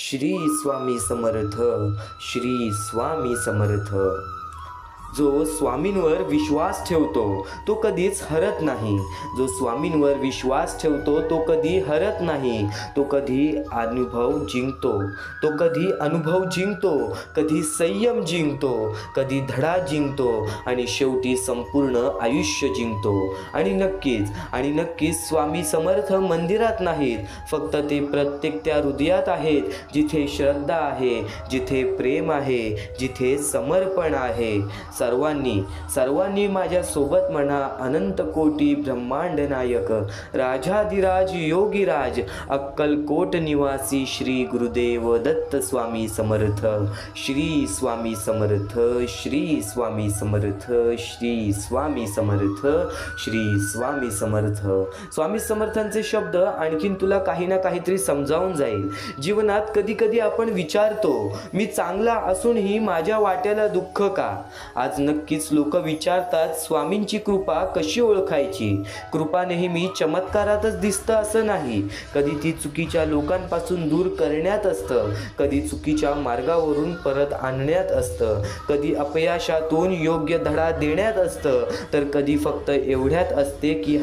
श्री स्वामी समर्थ, श्री स्वामी समर्थ. जो स्वामींवर विश्वास ठेवतो तो कधीच हरत नाही. जो स्वामींवर विश्वास ठेवतो तो कधी हरत नाही. तो कधी अनुभव जिंकतो, कधी संयम जिंकतो, कधी धडा जिंकतो आणि शेवटी संपूर्ण आयुष्य जिंकतो. आणि नक्कीच स्वामी समर्थ मंदिरात नाहीत, फक्त ते प्रत्येक त्या हृदयात आहेत जिथे श्रद्धा आहे, जिथे प्रेम आहे, जिथे समर्पण आहे. सर्वांनी माझ्या सोबत म्हणा, अनंत कोटी ब्रह्मांड नायक, राजाधिराज योगीराज, अक्कलकोट निवासी श्री गुरुदेव दत्त स्वामी समर्थ. श्री स्वामी समर्थ, श्री स्वामी समर्थ, श्री स्वामी समर्थ, श्री स्वामी समर्थ. स्वामी समर्थांचे शब्द आणखीन तुला काही ना काहीतरी समजावून जाईल. जीवनात कधी आपण विचारतो, मी चांगला असूनही माझ्या वाट्याला दुःख का? आज नक्कीच लोक विचारतात, स्वामींची कृपा कशी ओळखायची? कृपा नेहमी चमत्कारातच दिसतं असं नाही. कधी ती चुकीच्या लोकांपासून दूर करण्यात असतं, कधी चुकीच्या मार्गावरून परत आणण्यात असतं, कधी अपयशातून योग्य धडा देण्यात असतं, तर कधी फक्त एवढ्यात असते की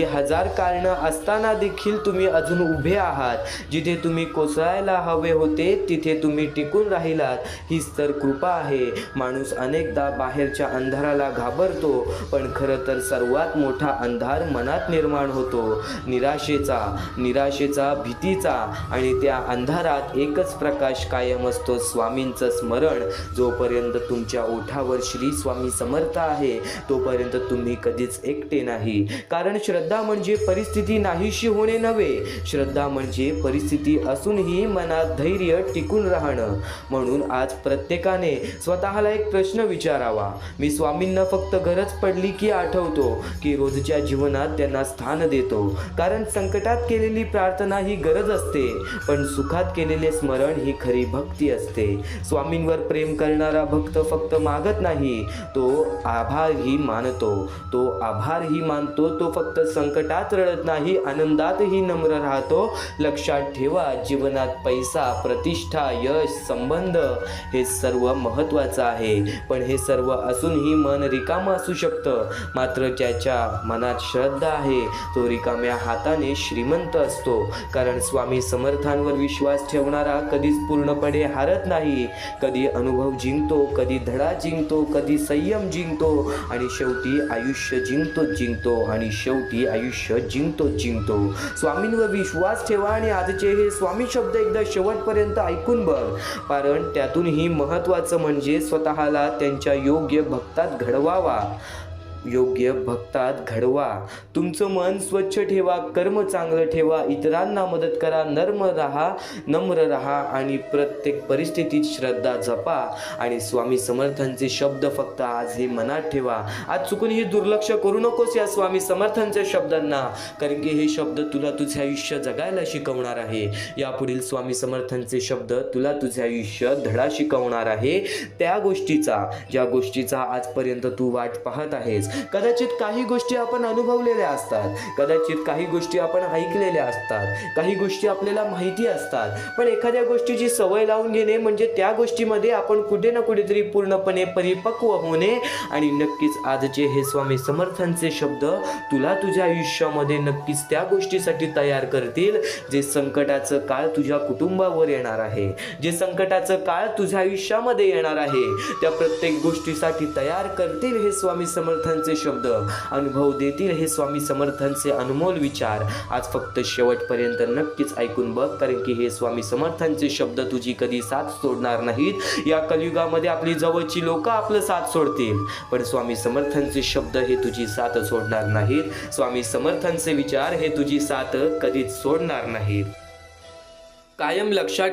हजार कारणं असताना देखील तुम्ही अजून उभे आहात. जिथे तुम्ही कोसळायला हवे होते तिथे तुम्ही टिकून राहिलात. हीच तर कृपा आहे. माणूस अनेकदा बाहेरच्या अंधाराला घाबरतो, पण खरं तर सर्वात मोठा अंधार मनात निर्माण होतो, निराशेचा, भीतीचा. आणि त्या अंधारात एकच प्रकाश कायम असतो, स्वामींचं स्मरण. जोपर्यंत तुमच्या ओठावर श्री स्वामी समर्थ आहे तोपर्यंत तुम्ही कधीच एकटे नाही. कारण श्रद्धा म्हणजे परिस्थिती नाहीशी होणे नव्हे, श्रद्धा म्हणजे परिस्थिती असूनही मनात धैर्य टिकून राहणं. म्हणून आज प्रत्येकाने स्वतःला एक प्रश्न विचारावा, मी स्वामींना फक्त गरज पडली की आठवतो, की रोजच्या जीवनात त्यांना स्थान देतो? कारण संकटात केलेली प्रार्थना ही गरज असते, पण सुखात केलेले स्मरण ही खरी भक्ती असते. स्वामींवर प्रेम करणारा भक्त फक्त मागत नाही, तो आभारही मानतो. तो फक्त संकटात रडत नाही, आनंदातही नम्र राहतो. लक्षात ठेवा, जीवनात पैसा, प्रतिष्ठा, यश, संबंध हे सर्व महत्त्वाचं आहे, पण हे सर्व असूनही मन रिकामं असू शकतं. मात्र ज्याच्या मनात श्रद्धा आहे तो रिकाम्या हाताने श्रीमंत असतो. कारण स्वामी समर्थांवर विश्वास ठेवणारा कधीच पूर्णपणे हारत नाही. कधी अनुभव जिंकतो, कधी धडा जिंकतो, कधी संयम जिंकतो आणि शेवटी आयुष्य जिंकतो. स्वामींवर विश्वास ठेवा आणि आजचे हे स्वामी शब्द एकदा शेवटपर्यंत ऐकून बघ. कारण त्यातूनही महत्त्वाचं म्हणजे स्वतःला त्यांच्या योग्य भक्तात घडवा. तुमचं मन स्वच्छ ठेवा, कर्म चांगलं ठेवा, इतरांना मदत करा, नम्र रहा आणि प्रत्येक परिस्थितीत श्रद्धा जपा. आणि स्वामी समर्थांचे शब्द फक्त आज हे मनात ठेवा. आज चुकूनही दुर्लक्ष करू नकोस या स्वामी समर्थांच्या शब्दांना, कारण की हे शब्द तुला तुझे आयुष्य जगायला शिकवणार आहे. यापुढील स्वामी समर्थांचे शब्द तुला तुझे आयुष्य धडा शिकवणार आहे, त्या गोष्टीचा, ज्या गोष्टीचा आजपर्यंत तू वाट पाहत आहेस. कदाचित काही गोष्टी आपण अनुभवलेल्या असतात, कदाचित काही गोष्टी आपण ऐकलेल्या असतात, काही गोष्टी आपल्याला माहिती असतात, पण एखाद्या गोष्टीची सवय लावून घेणे म्हणजे त्या गोष्टीमध्ये आपण कुठे ना कुठेतरी पूर्णपणे परिपक्व होणे. आणि नक्कीच आजचे हे स्वामी समर्थांचे शब्द तुला तुझ्या आयुष्यामध्ये नक्कीच त्या गोष्टीसाठी तयार करतील, जे संकटाचं काळ तुझ्या कुटुंबावर येणार आहे, जे संकटाचं काळ तुझ्या आयुष्यामध्ये येणार आहे, त्या प्रत्येक गोष्टीसाठी तयार करतील हे स्वामी समर्थांचे शब्द. अनुभव देतील हे स्वामी समर्थांचे अनमोल विचार. आज फक्त शेवटपर्यंत नक्कीच ऐकून बघ, कारण की हे स्वामी समर्थांचे शब्द तुझी कधी साथ सोडणार नाहीत. या कलियुगामध्ये आपली जवळची लोक आपलं साथ सोडतील, पण स्वामी समर्थांचे शब्द हे तुझी साथ सोडणार नाहीत. स्वामी समर्थांचे विचार हे तुझी साथ कधीच सोडणार नाहीत. कायम लक्षात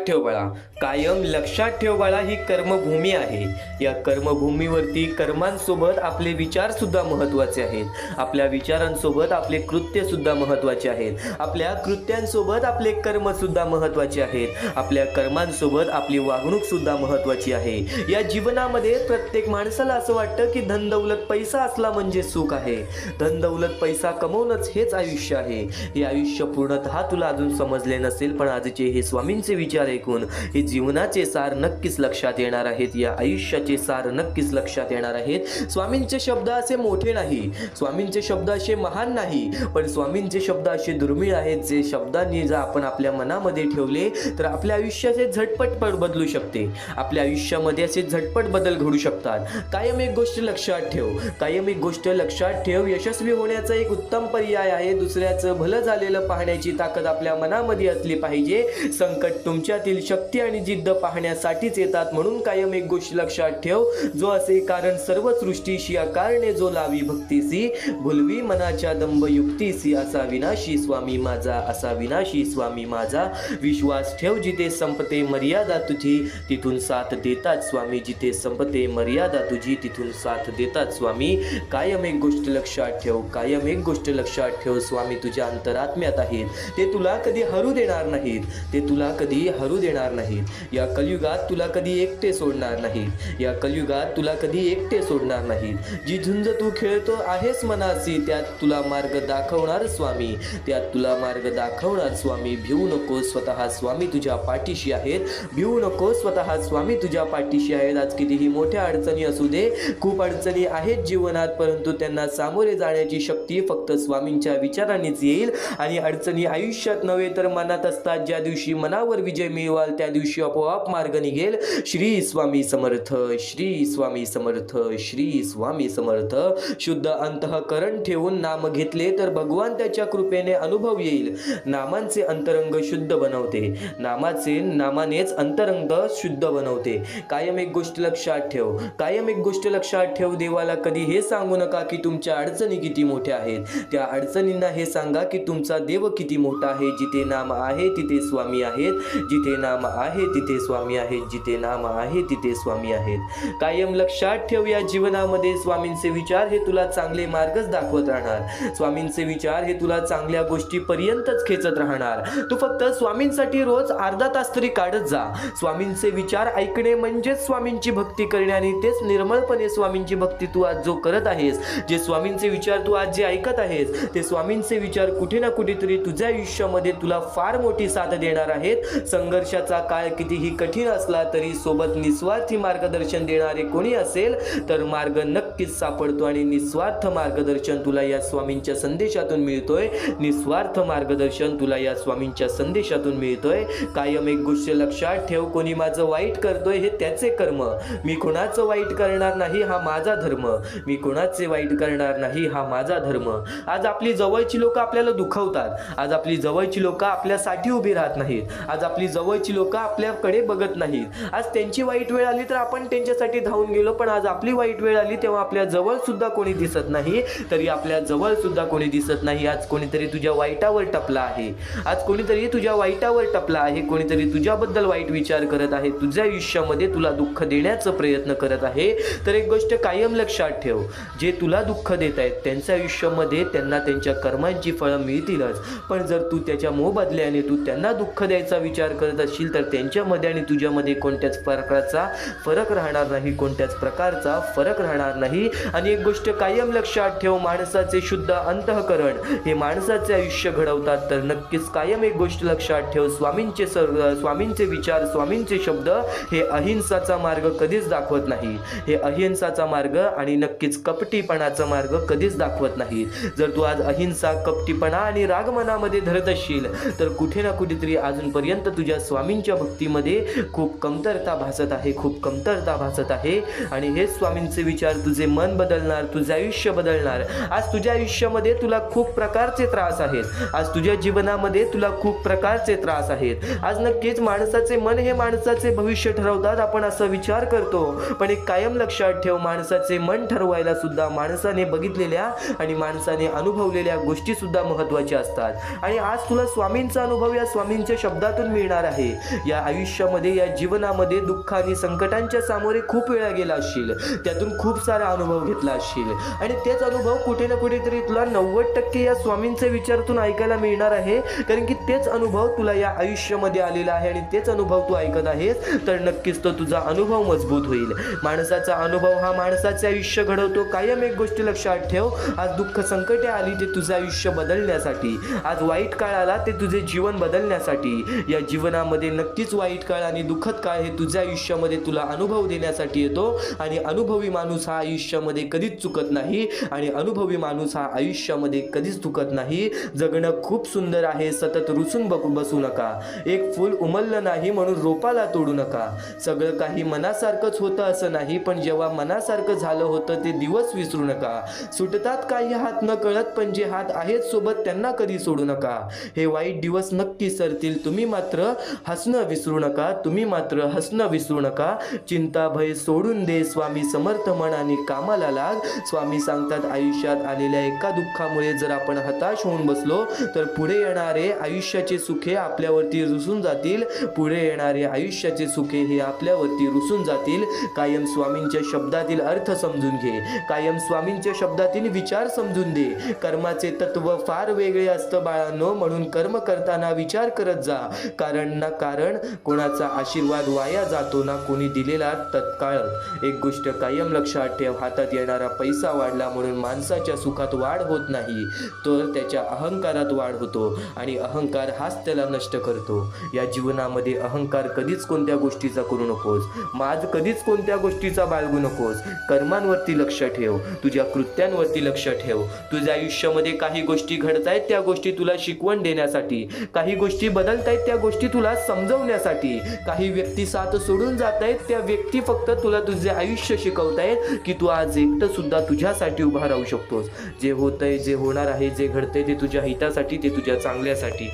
ठेव बाळा, ही कर्मभूमी आहे. या कर्मभूमीवरती कर्मांसोबत आपले विचार सुद्धा महत्त्वाचे आहेत, आपल्या विचारांसोबत आपले कृत्य सुद्धा महत्त्वाचे आहेत, आपल्या कृत्यांसोबत आपले कर्म सुद्धा महत्त्वाचे आहेत, आपल्या कर्मांसोबत आपली वागणूक सुद्धा महत्त्वाची आहे. या जीवनामध्ये प्रत्येक माणसाला असं वाटतं की धन दौलत पैसा असला म्हणजे सुख आहे, धन दौलत पैसा कमवणंच हेच आयुष्य आहे. हे आयुष्य पूर्णतः तुला अजून समजले नसेल, पण आजचे हे स्वामींचे विचार ऐकून हे जीवनाचे सार नक्कीच लक्षात येणार आहेत, या आयुष्याचे सार नक्कीच लक्षात येणार आहेत. स्वामींचे शब्द असे मोठे नाही, स्वामींचे शब्द असे महान नाही, पण स्वामींचे शब्द असे दुर्मिळ आहेत जे शब्दांनी जर आपण आपल्या मनामध्ये ठेवले तर आपल्या आयुष्याचे झटपट बदलू शकते. आपल्या आयुष्यामध्ये असे झटपट बदल घडू शकतात. कायम एक गोष्ट लक्षात ठेव, कायम एक गोष्ट लक्षात ठेव, यशस्वी होण्याचा एक उत्तम पर्याय आहे दुसऱ्याचं भलं झालेलं पाहण्याची ताकद आपल्या मनामध्ये असली पाहिजे. संकट तुमच्यातील शक्ती आणि जिद्द पाहण्यासाठीच येतात, म्हणून कायम एक गोष्ट लक्षात ठेव, जो असे कारण सर्व सृष्टीशी आकारणे जो लावी भक्तीसी, भुलवी मनाच्या दंभ युक्तीसी, असा विनाशी स्वामी माझा, असा विनाशी स्वामी माझा. विश्वास ठेव, जिथे संपते मर्यादा तुझी तिथून साथ देतात स्वामी, जिथे संपते मर्यादा तुझी तिथून साथ देतात स्वामी. कायम एक गोष्ट लक्षात ठेव, कायम एक गोष्ट लक्षात ठेव, स्वामी तुझ्या अंतरात्म्यात आहेत, ते तुला कधी हरू देणार नाहीत, ते तुला कधी हरू देणार नाहीत. या कलियुगात तुला कधी एकटे सोडणार नाहीत, या कलियुगात तुला कधी एकटे सोडणार नाहीत. जी झुंज तू खेळतो आहेस मनासी, त्यात तुला मार्ग दाखवणार स्वामी, त्यात तुला मार्ग दाखवणार स्वामी. भिवू नको, स्वतः स्वामी तुझ्या पाठीशी आहेत, भिवू नको, स्वतः स्वामी तुझ्या पाठीशी आहेत. आज कितीही मोठ्या अडचणी असू दे, खूप अडचणी आहेत जीवनात, परंतु त्यांना सामोरे जाण्याची शक्ती फक्त स्वामींच्या विचारानेच येईल. आणि अडचणी आयुष्यात नव्हे तर मनात असतात. ज्या दिवशी मनावर विजय मिळवाल त्या दिवशी आपोआप मार्ग निघेल. श्री स्वामी समर्थ, श्री स्वामी समर्थ, श्री स्वामी समर्थ. शुद्ध अंतःकरण ठेवून नाम घेतले तर भगवान त्याच्या कृपेने अनुभव येईल. नामांचे अंतरंग शुद्ध बनवते, नामानेच अंतरंग शुद्ध बनवते. कायम एक गोष्ट लक्षात ठेव, कायम एक गोष्ट लक्षात ठेव, देवाला कधी हे सांगू नका की तुमच्या अडचणी किती मोठ्या आहेत. त्या अडचणींना हे सांगा की तुमचा देव किती मोठा आहे. जिथे नाम आहे तिथे स्वामी आहेत, जिथे नाम आहे तिथे स्वामी आहेत, जिथे नाम आहे तिथे स्वामी आहेत. कायम लक्षात ठेव, या जीवनामध्ये स्वामींचे विचार हे तुला चांगले मार्गच दाखवत राहणार. स्वामींचे विचार हे तुला चांगल्या गोष्टीपर्यंतच खेचत राहणार. तू फक्त स्वामींसाठी रोज अर्धा तास तरी काढत जा. स्वामींचे विचार ऐकणे म्हणजेच स्वामींची भक्ती करणे, आणि तेच निर्मळपणे स्वामींची भक्ती तू आज जो करत आहेस, जे स्वामींचे विचार तू आज जे ऐकत आहेस, ते स्वामींचे विचार कुठे ना कुठेतरी तुझ्या आयुष्यामध्ये तुला फार मोठी साथ देणार आहेत. संघर्षाचा काळ कितीही कठीण असला तरी सोबत निस्वार्थी मार्गदर्शन देणारे कोणी असेल तर मार्ग नक्कीच सापडतो, आणि निस्वार्थ मार्गदर्शन तुला या स्वामींच्या संदेशातून मिळतोय. निस्वार्थ मार्गदर्शन तुला या स्वामींच्या संदेशातून मिळतोय. कायम एक गोष्ट लक्षात ठेव, कोणी माझं वाईट करतोय हे त्याचे कर्म, मी कोणाचं वाईट करणार नाही हा माझा धर्म, मी कोणाचे वाईट करणार नाही हा माझा धर्म. आज आपली जवळची लोक आपल्याला दुखवतात, आज आपली जवळची लोक आपल्यासाठी उभी राहत नाहीत, आज आपली जवळची लोक आपल्याकडे बघत नाहीत. आज त्यांची वाईट वेळ आली तर आपण त्यांच्यासाठी धावून गेलो, पण आज आपली वाईट वेळ आली तेव्हा आपल्या जवळ सुद्धा कोणी दिसत नाही, तरी आपल्या जवळ सुद्धा कोणी दिसत नाही. आज कोणीतरी तुझ्या वाईटावर टपला आहे, आज कोणीतरी तुझ्या वाईटावर टपला आहे, कोणीतरी तुझ्याबद्दल वाईट विचार करत आहे, तुझ्या आयुष्यामध्ये तुला दुःख देण्याचा प्रयत्न करत आहे. तर एक गोष्ट कायम लक्षात ठेव, जे तुला दुःख देत आहेत त्यांच्या आयुष्यामध्ये त्यांना त्यांच्या कर्मांची फळं मिळतीलच, पण जर तू त्याच्या मोबदल्याने तू त्यांना दुःख द्यायचा विचार करत असशील तर त्यांच्यामध्ये आणि तुझ्यामध्ये कोणत्याच प्रकारचा फरक राहणार नाही, कोणत्याच प्रकारचा फरक राहणार नाही. आणि एक गोष्ट कायम लक्षात ठेव, माणसाचे शुद्ध अंतःकरण हे माणसाचे आयुष्य घडवतात. तर नक्कीच कायम एक गोष्ट लक्षात ठेव, स्वामींचे विचार, स्वामींचे शब्द हे अहिंसाचा मार्ग कधीच दाखवत नाही, हे अहिंसाचा मार्ग आणि नक्कीच कपटीपणाचा मार्ग कधीच दाखवत नाही. जर तू आज अहिंसा, कपटीपणा आणि राग मनामध्ये धरत असशील तर कुठे ना कुठेतरी अजूनपर्यंत तुझ्या स्वामींच्या भक्तीमध्ये खूप कमतरता भासत आहे, खूप कमतरता भासत आहे. आणि हे स्वामींचे विचार तुझे मन बदलणार, तुझे आयुष्य बदलणार. आज तुझ्या आयुष्यामध्ये तुला खूप प्रकारचे त्रास आहेत, आज तुझ्या जीवनामध्ये तुला खूप प्रकारचे त्रास आहेत. आज नक्कीच माणसाचे मन हे माणसाचे भविष्य ठरवतात, आपण असा विचार करतो, पण एक कायम लक्षात ठेव, माणसाचे मन ठरवायला सुद्धा माणसाने बघितलेल्या आणि माणसाने अनुभवलेल्या गोष्टी सुद्धा महत्त्वाच्या असतात. आणि आज तुला स्वामींचा अनुभव या स्वामींच्या शब्दातून मिळणार आहे. या आयुष्यामध्ये, या जीवनामध्ये दुःख आणि संकटांच्या सामोरे खूप वेळा गेला असशील, त्यातून खूप सारा अनुभव घेतला असशील, आणि तेच अनुभव कुठे ना कुठेतरी तुला 90% या स्वामींचे विचारातून ऐकायला मिळणार आहे, कारण की तेच अनुभव तुला या आयुष्यामध्ये आलेला आहे आणि तेच अनुभव तू ऐकत आहेस. तर नक्कीच तो तुझा अनुभव मजबूत होईल. माणसाचा अनुभव हा माणसाचे आयुष्य घडवतो. कायम एक गोष्ट लक्षात ठेव, आज दुःख संकटे आली ते तुझे आयुष्य बदलण्यासाठी, आज वाईट काळ आला ते तुझे जीवन बदलण्यासाठी, देण्यासाठी, या जीवनामध्ये नक्कीच वाईट काळ आणि दुःखद काळ हे तुझ्या आयुष्यामध्ये तुला अनुभव देण्यासाठी येतो. आणि अनुभवी माणूस हा आयुष्यामध्ये कधीच चुकत नाही आणि अनुभवी माणूस हा आयुष्यामध्ये कधीच चुकत नाही. जगणं खूप सुंदर आहे, सतत रुसून बसू नका. एक फूल उमललं नाही म्हणून रोपाला तोडू नका. सगळं काही मनासारखंच होतं असं नाही, पण जेव्हा मनासारखं झालं होतं ते दिवस विसरू नका. सुटतात काही हात न कळत, पण जे हात आहेत सोबत त्यांना कधी सोडू नका. हे वाईट दिवस नक्की सरतील, तुम्ही मात्र हसणं विसरू नका. तुम्ही मात्र हसणं विसरू नका. चिंता भय सोडून दे, स्वामी समर्थ मन आणि कामाला लाग. स्वामी सांगतात, आयुष्यात आलेल्या एका दुःखामुळे जर आपण हताश होऊन बसलो तर पुढे येणारे आयुष्याचे सुखे आपल्यावरती रुसून जातील. पुढे येणारे आयुष्याचे सुखे हे आपल्यावरती रुसून जातील. कायम स्वामींच्या शब्दातील अर्थ समजून घे. कायम स्वामींच्या शब्दातील विचार समजून दे. कर्माचे तत्व फार वेगळे असतं बाळांनो, म्हणून कर्म करताना विचार करत जा. कारण कोणाचा आशीर्वाद वाया जातो ना कोणी दिलेला तत्काळ. एक गोष्ट कायम लक्षात ठेव, हातात येणारा पैसा वाढला म्हणून माणसाच्या सुखात वाढ होत नाही, तर त्याच्या अहंकारात वाढ होतो आणि अहंकार हाच त्याला नष्ट करतो. या जीवनामध्ये अहंकार कधीच कोणत्या गोष्टीचा करू नकोस. माज कधीच कोणत्या गोष्टीचा बाळगू नकोस. कर्मांवरती लक्ष ठेव, तुझ्या कृत्यांवरती लक्ष ठेव. तुझ्या आयुष्यामध्ये काही गोष्टी घडतायत, त्या गोष्टी तुला शिकवण देण्यासाठी. काही गोष्टी बदलतायत, त्या गोष्टी तुला समजवण्यासाठी. काही व्यक्ती साथ सोडून जात आहेत, त्या व्यक्ती फक्त तुला तुझे आयुष्य शिकवतायत की तू आज एकटं सुद्धा तुझ्यासाठी उभा राहू शकतोस. जे होतंय, जे होणार आहे, जे घडतंय ते तुझ्या हितासाठी, ते तुझ्या चांगल्यासाठी.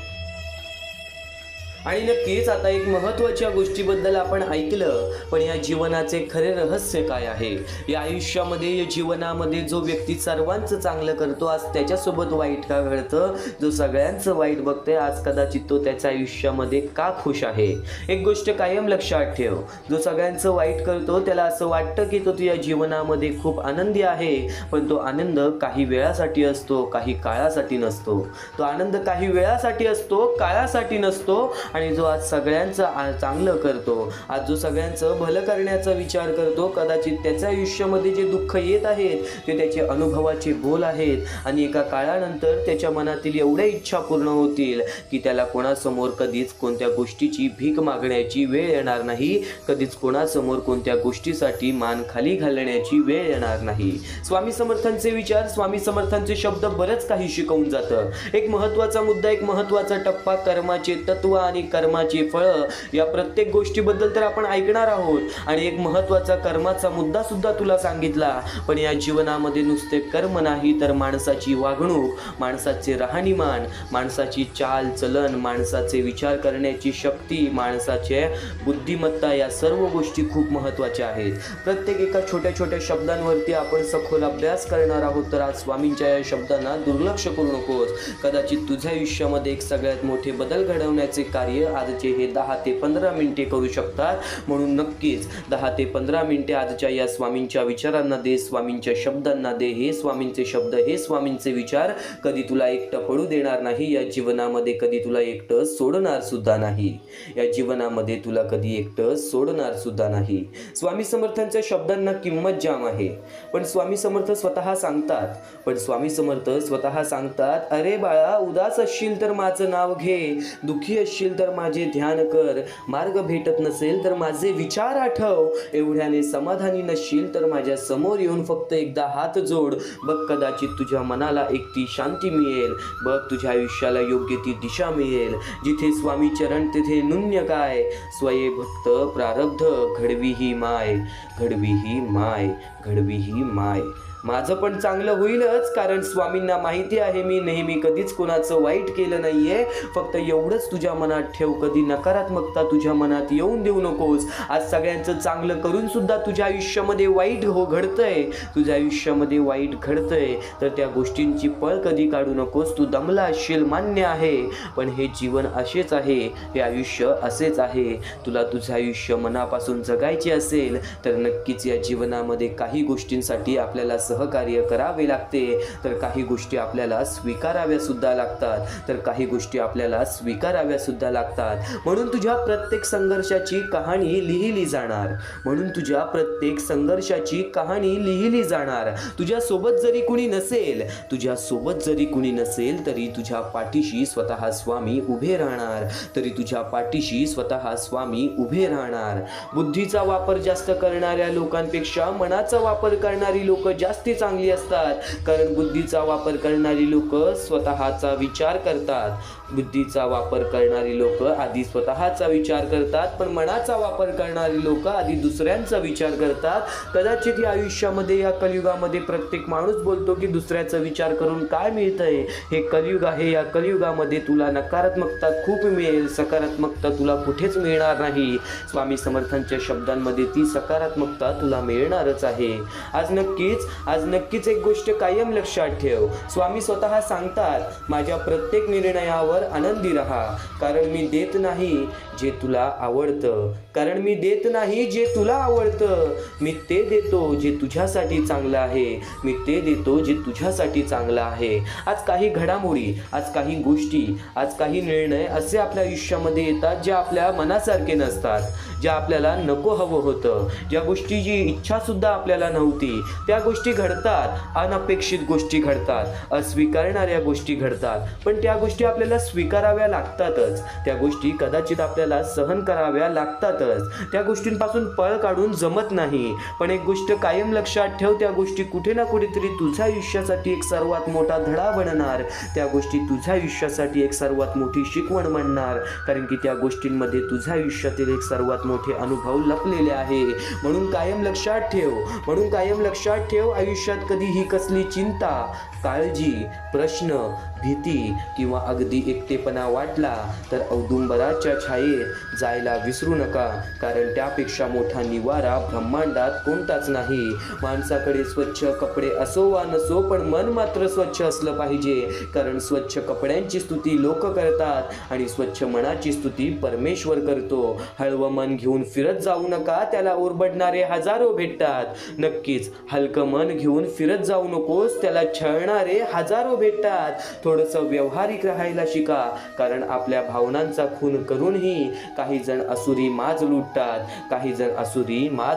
आणि नक्कीच आता एक महत्त्वाच्या गोष्टीबद्दल आपण ऐकलं, पण या जीवनाचे खरे रहस्य काय आहे? या आयुष्यामध्ये, या जीवनामध्ये जो व्यक्ती सर्वांचं चांगलं करतो, आज त्याच्यासोबत वाईट का घडतं? जो सगळ्यांचं वाईट बघतोय, आज कदाचित तो त्याच्या आयुष्यामध्ये का खुश आहे? एक गोष्ट कायम लक्षात ठेव, जो सगळ्यांचं वाईट करतो त्याला असं वाटतं की तो तुझ्या जीवनामध्ये खूप आनंदी आहे, पण तो आनंद काही वेळासाठी असतो, काही काळासाठी नसतो. तो आनंद काही वेळासाठी असतो, काळासाठी नसतो. आणि जो आज सगळ्यांचं चांगलं करतो, आज जो सगळ्यांचं भलं करण्याचा विचार करतो, कदाचित त्याच्या आयुष्यामध्ये जे दुःख येत आहेत ते त्याचे अनुभवाचे बोल आहेत. आणि एका काळानंतर त्याच्या मनातील एवढ्या इच्छा पूर्ण होतील की त्याला कोणासमोर कधीच कोणत्या गोष्टीची भीक मागण्याची वेळ येणार नाही. कधीच कोणासमोर कोणत्या गोष्टीसाठी मान खाली घालण्याची वेळ येणार नाही. स्वामी समर्थांचे विचार, स्वामी समर्थांचे शब्द बरंच काही शिकवून जातं. एक महत्त्वाचा मुद्दा, एक महत्त्वाचा टप्पा, कर्माचे तत्व आणि कर्माची फळं, या प्रत्येक गोष्टीबद्दल तर आपण ऐकणार आहोत. आणि एक महत्त्वाचा कर्माचा मुद्दा सुद्धा तुला सांगितला. पण या जीवनामध्ये नुसते कर्म नाही, तर माणसाची वागणूक, माणसाचे राहणीमान, माणसाची चाल चलन, माणसाचे विचार करण्याची शक्ती, माणसाचे बुद्धिमत्ता, या सर्व गोष्टी खूप महत्त्वाच्या आहेत. प्रत्येक एका छोट्या छोट्या शब्दांवरती आपण सखोल अभ्यास करणार आहोत. तर आज स्वामींच्या या शब्दांना दुर्लक्ष करू नकोस. कदाचित तुझ्या आयुष्यामध्ये एक सगळ्यात मोठे बदल घडवण्याचे कार्य आजचे हे 10 ते 15 मिनिटे करू शकतात. म्हणून नक्कीच 10 ते 15 मिनिटे आजच्या या स्वामींच्या विचारांना दे, स्वामींच्या शब्दांना दे. हे स्वामींचे शब्द, हे स्वामींचे विचार कधी तुला एकटं पडू देणार नाही. या जीवनामध्ये कधी तुला एकटं सोडणार सुद्धा नाही. या जीवनामध्ये तुला कधी एकटं सोडणार सुद्धा नाही. स्वामी समर्थांच्या शब्दांना किंमत जाम आहे. पण स्वामी समर्थ स्वतः सांगतात, अरे बाळा, उदास असशील तर माझं नाव घे, दुःखी असशील तर माझे ध्यान कर, मार्ग भेटत नसेल तर माझे विचार आठव, एवढ्याने समाधानी नसशील तर माझ्या समोर येऊन फक्त एकदा हात जोड. बघ, कदाचित तुझ्या मनाला एक ती शांती मिळेल. बघ, तुझ्या आयुष्याला योग्य ती दिशा मिळेल. जिथे स्वामी चरण तिथे नून्य काय, स्वये भक्त प्रारब्ध घडवी ही माय, घडवी ही माय, घडवी ही माय. माझं पण चांगलं होईलच, कारण स्वामींना माहिती आहे मी नेहमी कधीच कोणाचं वाईट केलं नाहीये. फक्त एवढंच तुझ्या मनात ठेव, कधी नकारात्मकता तुझ्या मनात येऊन देऊ नकोस. आज सगळ्यांचं चांगलं करून सुद्धा तुझ्या आयुष्यामध्ये वाईट घडतंय, तुझ्या आयुष्यामध्ये वाईट घडतंय, तर त्या गोष्टींची पळ कधी काढू नकोस. तू दमला असशील, मान्य आहे, पण हे जीवन असेच आहे, हे आयुष्य असेच आहे. तुला तुझं आयुष्य मनापासून जगायचे असेल तर नक्कीच या जीवनामध्ये काही गोष्टींसाठी आपल्याला सहकार्य करावे लागते, तर काही गोष्टी आपल्याला स्वीकाराव्या सुद्धा लागतात, तर काही गोष्टी आपल्याला स्वीकाराव्या सुद्धा लागतात. म्हणून तुझ्या प्रत्येक संघर्षाची कहाणी लिहिली जाणार, म्हणून तुझ्या प्रत्येक संघर्षाची कहाणी लिहिली जाणार. तुझ्या सोबत जरी कुणी नसेल, तुझ्या सोबत जरी कुणी नसेल तरी तुझ्या पाठीशी स्वतः स्वामी उभे राहणार, तरी तुझ्या पाठीशी स्वतः स्वामी उभे राहणार. बुद्धीचा वापर जास्त करणाऱ्या लोकांपेक्षा मनाचा वापर करणारी लोक जास्ती चांगली असतात, कारण बुद्धीचा वापर करणारी लोक स्वतःचा विचार करतात. बुद्धीचा वापर करणारी लोक आधी स्वतःचा विचार करतात, पण मनाचा वापर करणारी लोक आधी दुसऱ्यांचा विचार करतात. कदाचित या आयुष्यामध्ये, या कलियुगामध्ये प्रत्येक माणूस बोलतो की दुसऱ्याचा विचार करून काय मिळतंय, हे कलियुग आहे, या कलियुगामध्ये तुला नकारात्मकता खूप मिळेल, सकारात्मकता तुला कुठेच मिळणार नाही. स्वामी समर्थांच्या शब्दांमध्ये ती सकारात्मकता तुला मिळणारच आहे. आज नक्कीच एक गोष्ट कायम लक्षात ठेव. स्वामी स्वतः सांगतात, माझ्या प्रत्येक निर्णयावर आनंदी राहा, कारण मी देत नाही जे तुला आवडतं, कारण मी देत नाही जे तुला आवडतं, मी ते देतो जे तुझ्यासाठी चांगलं आहे, मी ते देतो जे तुझ्यासाठी चांगलं आहे. आज काही घडामोडी, आज काही गोष्टी, आज काही निर्णय असे आपल्या आयुष्यामध्ये येतात जे आपल्या मनासारखे नसतात, ज्या आपल्याला नको हवं होतं, ज्या गोष्टीची इच्छा सुद्धा आपल्याला नव्हती, त्या गोष्टी घडतात. अनपेक्षित गोष्टी घडतात, अस्वीकारणाऱ्या गोष्टी घडतात, पण त्या गोष्टी आपल्याला स्वीकाराव्या लागतातच. त्या गोष्टी कदाचित आपल्याला सहन कराव्या लागतातच. त्या गोष्टींपासून पळ काढून जमत नाही. पण एक गोष्ट कायम लक्षात ठेव, त्या गोष्टी कुठे ना कुठेतरी तुझ्या आयुष्यासाठी एक सर्वात मोठा धडा बनणार, त्या गोष्टी तुझ्या आयुष्यासाठी एक सर्वात मोठी शिकवण बनणार, कारण की त्या गोष्टींमध्ये तुझ्या आयुष्यातील एक सर्वात मोठे अनुभव लपलेले आहे. म्हणून कायम लक्षात ठेव, आयुष्यात कधीही कसली चिंता, काळजी, प्रश्न, भीती किंवा अगदी एकटेपणा वाटला तर औदुंबराच्या छायेत जायला विसरू नका, कारण त्यापेक्षा मोठा निवारा ब्रह्मांडात कोणताच नाही. माणसाकडे स्वच्छ कपडे असो वा नसो, पण मन मात्र स्वच्छ असलं पाहिजे, कारण स्वच्छ कपड्यांची स्तुती लोक करतात आणि स्वच्छ मनाची स्तुती परमेश्वर करतो. हळवं मन घेऊन फिरत जाऊ नका, त्याला ओरबडणारे हजारो भेटतात. नक्कीच हलकं मन घेऊन फिरत जाऊ नकोस, त्याला छळणारे हजारो भेटतात. थोडंसं व्यावहारिक राहायला शिका, कारण आपल्या भावनांचा खून करूनही काही जण असुरी माज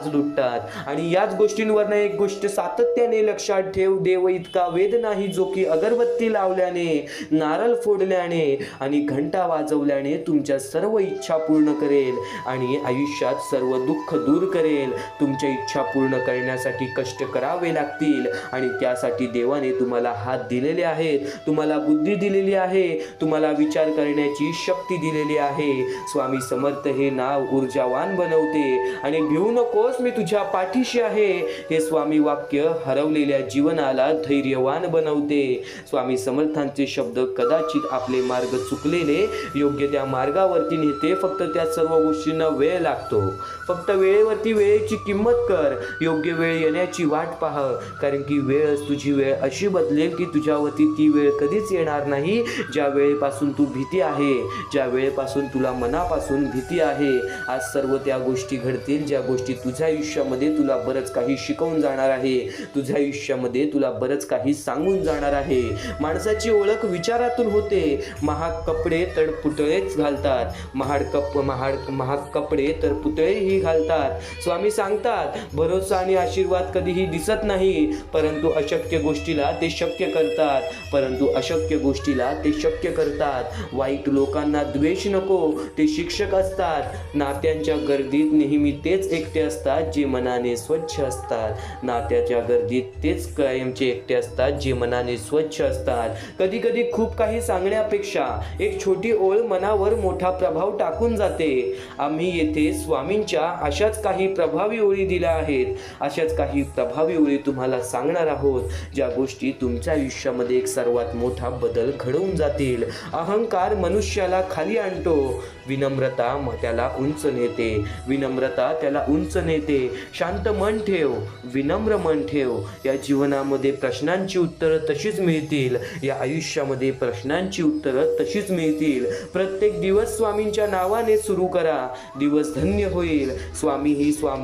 लुटतात. आणि याच गोष्टींवरनं एक गोष्ट सातत्याने लक्षात ठेव, देव इतका वेद नाही जो की अगरबत्ती लावल्याने, नारळ फोडल्याने आणि घंटा वाजवल्याने तुमच्या सर्व इच्छा पूर्ण करेल आणि आयुष्यात सर्व दुःख दूर करेल. तुमच्या इच्छा पूर्ण करण्यासाठी कष्ट करावे लागतील आणि त्यासाठी देवाने तुम्हाला हात दिलेले आहेत, तुम्हाला बुद्धी दिलेली आहे, तुम्हाला विचार करण्याची शक्ती दिलेली आहे. स्वामी समर्थ हे नाव ऊर्जावान बनवते आणि भिवू नकोस, मी तुझ्या पाठीशी आहे हे स्वामी वाक्य हरवलेल्या जीवनाला धैर्यवान बनवते. स्वामी समर्थांचे शब्द कदाचित आपले मार्ग चुकलेले योग्य त्या मार्गावरती नेते, फक्त त्या सर्व गोष्टींना वेळ लागतो. फक्त वेळेवरती वेळेची किंमत कर, योग्य वेळ येण्याची वाट पाह, कारण की वेळच तुझी वेळ अशी बदलेल की तुझ्यावरती ती वेळ कधीच येणार नाही ज्या वेळेपासून तू भीती आहे, ज्या वेळेपासून तुला मनापासून भीती आहे. आज सर्व त्या गोष्टी घडतील ज्या गोष्टी तुझ्या आयुष्यामध्ये तुला बरंच काही शिकवून जाणार आहे, तुझ्या आयुष्यामध्ये तुला बरंच काही सांगून जाणार आहे. माणसाची ओळख विचारातून होते. महाग कपडे तर पुतळेच घालतात, महाग कपडे तर पुतळेही घालतात. स्वामी सांगतात, भरोसा आणि आशीर्वाद कधीही दिसत नाही, परंतु अशक्य गोष्टीला ते शक्य करतात. वाईट लोकांना द्वेष नको, ते शिक्षक असतात. नात्यांच्या गर्दीत नेहमी तेच एकटे असतात जे मनाने स्वच्छ असतात. नात्याच्या गर्दीत तेच कायमचे एकटे असतात जे मनाने स्वच्छ असतात. कधी कधी खूप काही सांगण्यापेक्षा एक छोटी ओळ मनावर मोठा प्रभाव टाकून जाते. आम्ही येथे स्वामींच्या अशाच काही प्रभावी ओळी दिल्या आहेत, अशाच काही प्रभावी ओळी तुम्हाला सांगणार आहोत, ज्या गोष्टी तुमच्या आयुष्यामध्ये एक सर्वात मोठा मोठा बदल घडवून जातील. अहंकार मनुष्याला खाली आणतो, विनम्रता त्याला उंच नेते. विनम्रता त्याला उंच नेते. शांत मन ठेव, विनम्र मन ठेव. या जीवनामध्ये प्रश्नांची उत्तरं तशीच मिळतील. या आयुष्यामध्ये प्रश्नांची उत्तरं तशीच मिळतील. प्रत्येक दिवस स्वामींच्या नावाने सुरू करा, दिवस धन्य होईल.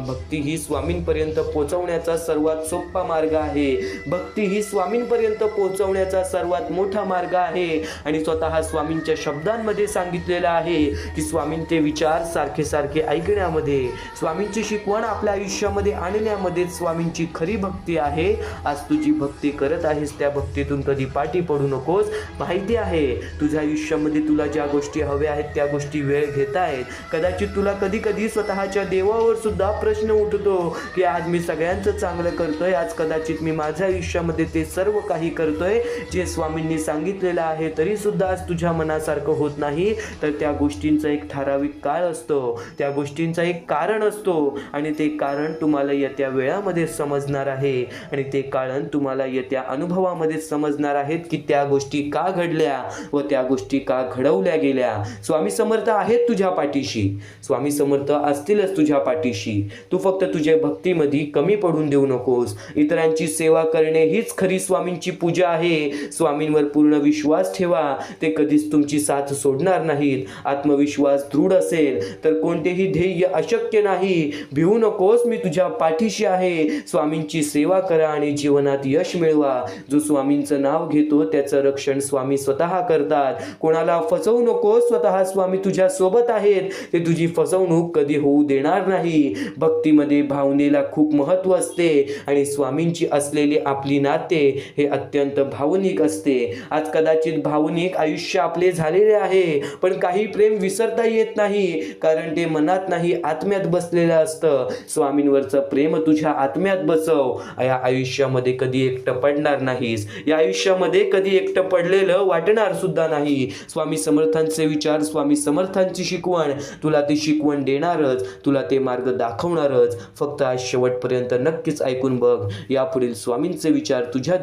भक्ती ही स्वामींपर्यंत पोहोचवण्याचा सर्वात सोपा मार्ग आहे. भक्ती ही स्वामींपर्यंत पोहोचवण्याचा सर्वात मोठा मार्ग आहे. आणि स्वतः स्वामींच्या शब्दांमध्ये सांगितलेलं आहे की स्वामींचे विचार सारखे सारखे ऐकण्यामध्ये, स्वामींची शिकवण आपल्या आयुष्यामध्ये आणण्यामध्ये स्वामींची खरी भक्ती आहे. आज तुझी भक्ती करत आहेस, त्या भक्तीतून कधी पाठी पडू नकोस. माहिती आहे तुझ्या आयुष्यामध्ये तुला ज्या गोष्टी हव्या आहेत त्या गोष्टी वेळ घेत आहेत. कदाचित तुला कधी कधी स्वतःच्या देवावर सुद्धा प्रश्न उठतो की आज मी सगळ्यांचं चांगलं करतोय, आज कदाचित मी माझ्या आयुष्यामध्ये ते सर्व काही करतोय जे स्वामींनी सांगितलेलं आहे, तरी सुद्धा आज तुझ्या मनासारखं होत नाही. तर त्या गोष्टींचा एक ठराविक काळ असतो, त्या गोष्टींचा एक कारण असतो आणि ते कारण तुम्हाला येत्या वेळामध्ये समजणार आहे आणि ते कारण तुम्हाला येत्या अनुभवामध्ये समजणार आहेत की त्या गोष्टी का घडल्या व त्या गोष्टी का घडवल्या गेल्या. स्वामी समर्थ आहेत तुझ्या पाठीशी, स्वामी समर्थ असतीलच तुझ्या पाठीशी. तू फक्त तुझ्या भक्तीमध्ये कमी पडून देऊ नकोस. इतरांची सेवा करणे हीच खरी स्वामींची पूजा आहे. स्वामींवर पूर्ण विश्वास ठेवा, ते कधीच तुमची साथ सोडणार नाहीत. आत्मविश्वास दृढ असेल तर कोणतेही ध्येय अशक्य नाही. भिवू नकोस, मी तुझ्या पाठीशी आहे. स्वामींची सेवा करा आणि जीवनात यश मिळवा. जो स्वामींचं नाव घेतो त्याचं रक्षण स्वामी स्वतः करतात. कोणाला फसवू नको, स्वतः स्वामी तुझ्या सोबत आहेत. ते तुझी फसवणूक कधी होऊ देणार नाही. भक्तीमध्ये भावनेला खूप महत्त्व असते आणि स्वामींची असलेली आपली नाते हे अत्यंत भावनिक असते. आज कदाचित भावनिक आयुष्य आपले झालेले आहे, पण काही प्रेम विसरता येत नाही, कारण ते मनात नाही आत्म्यात बसलेलं असतं. स्वामींवरचं प्रेम तुझ्या आत्म्यात बसव. या आयुष्यामध्ये कधी एकटं पडणार नाहीस. या आयुष्यामध्ये कधी एकटं पडलेलं वाटणार सुद्धा नाही. स्वामी समर्थांचे विचार, स्वामी समर्थांची शिकवण तुला ती शिकवण देणारच, तुला ते मार्ग दाखवणारच. फक्त आज शेवटपर्यंत नक्कीच ऐकून बघ. यापुढील स्वामींचे विचार तुझ्या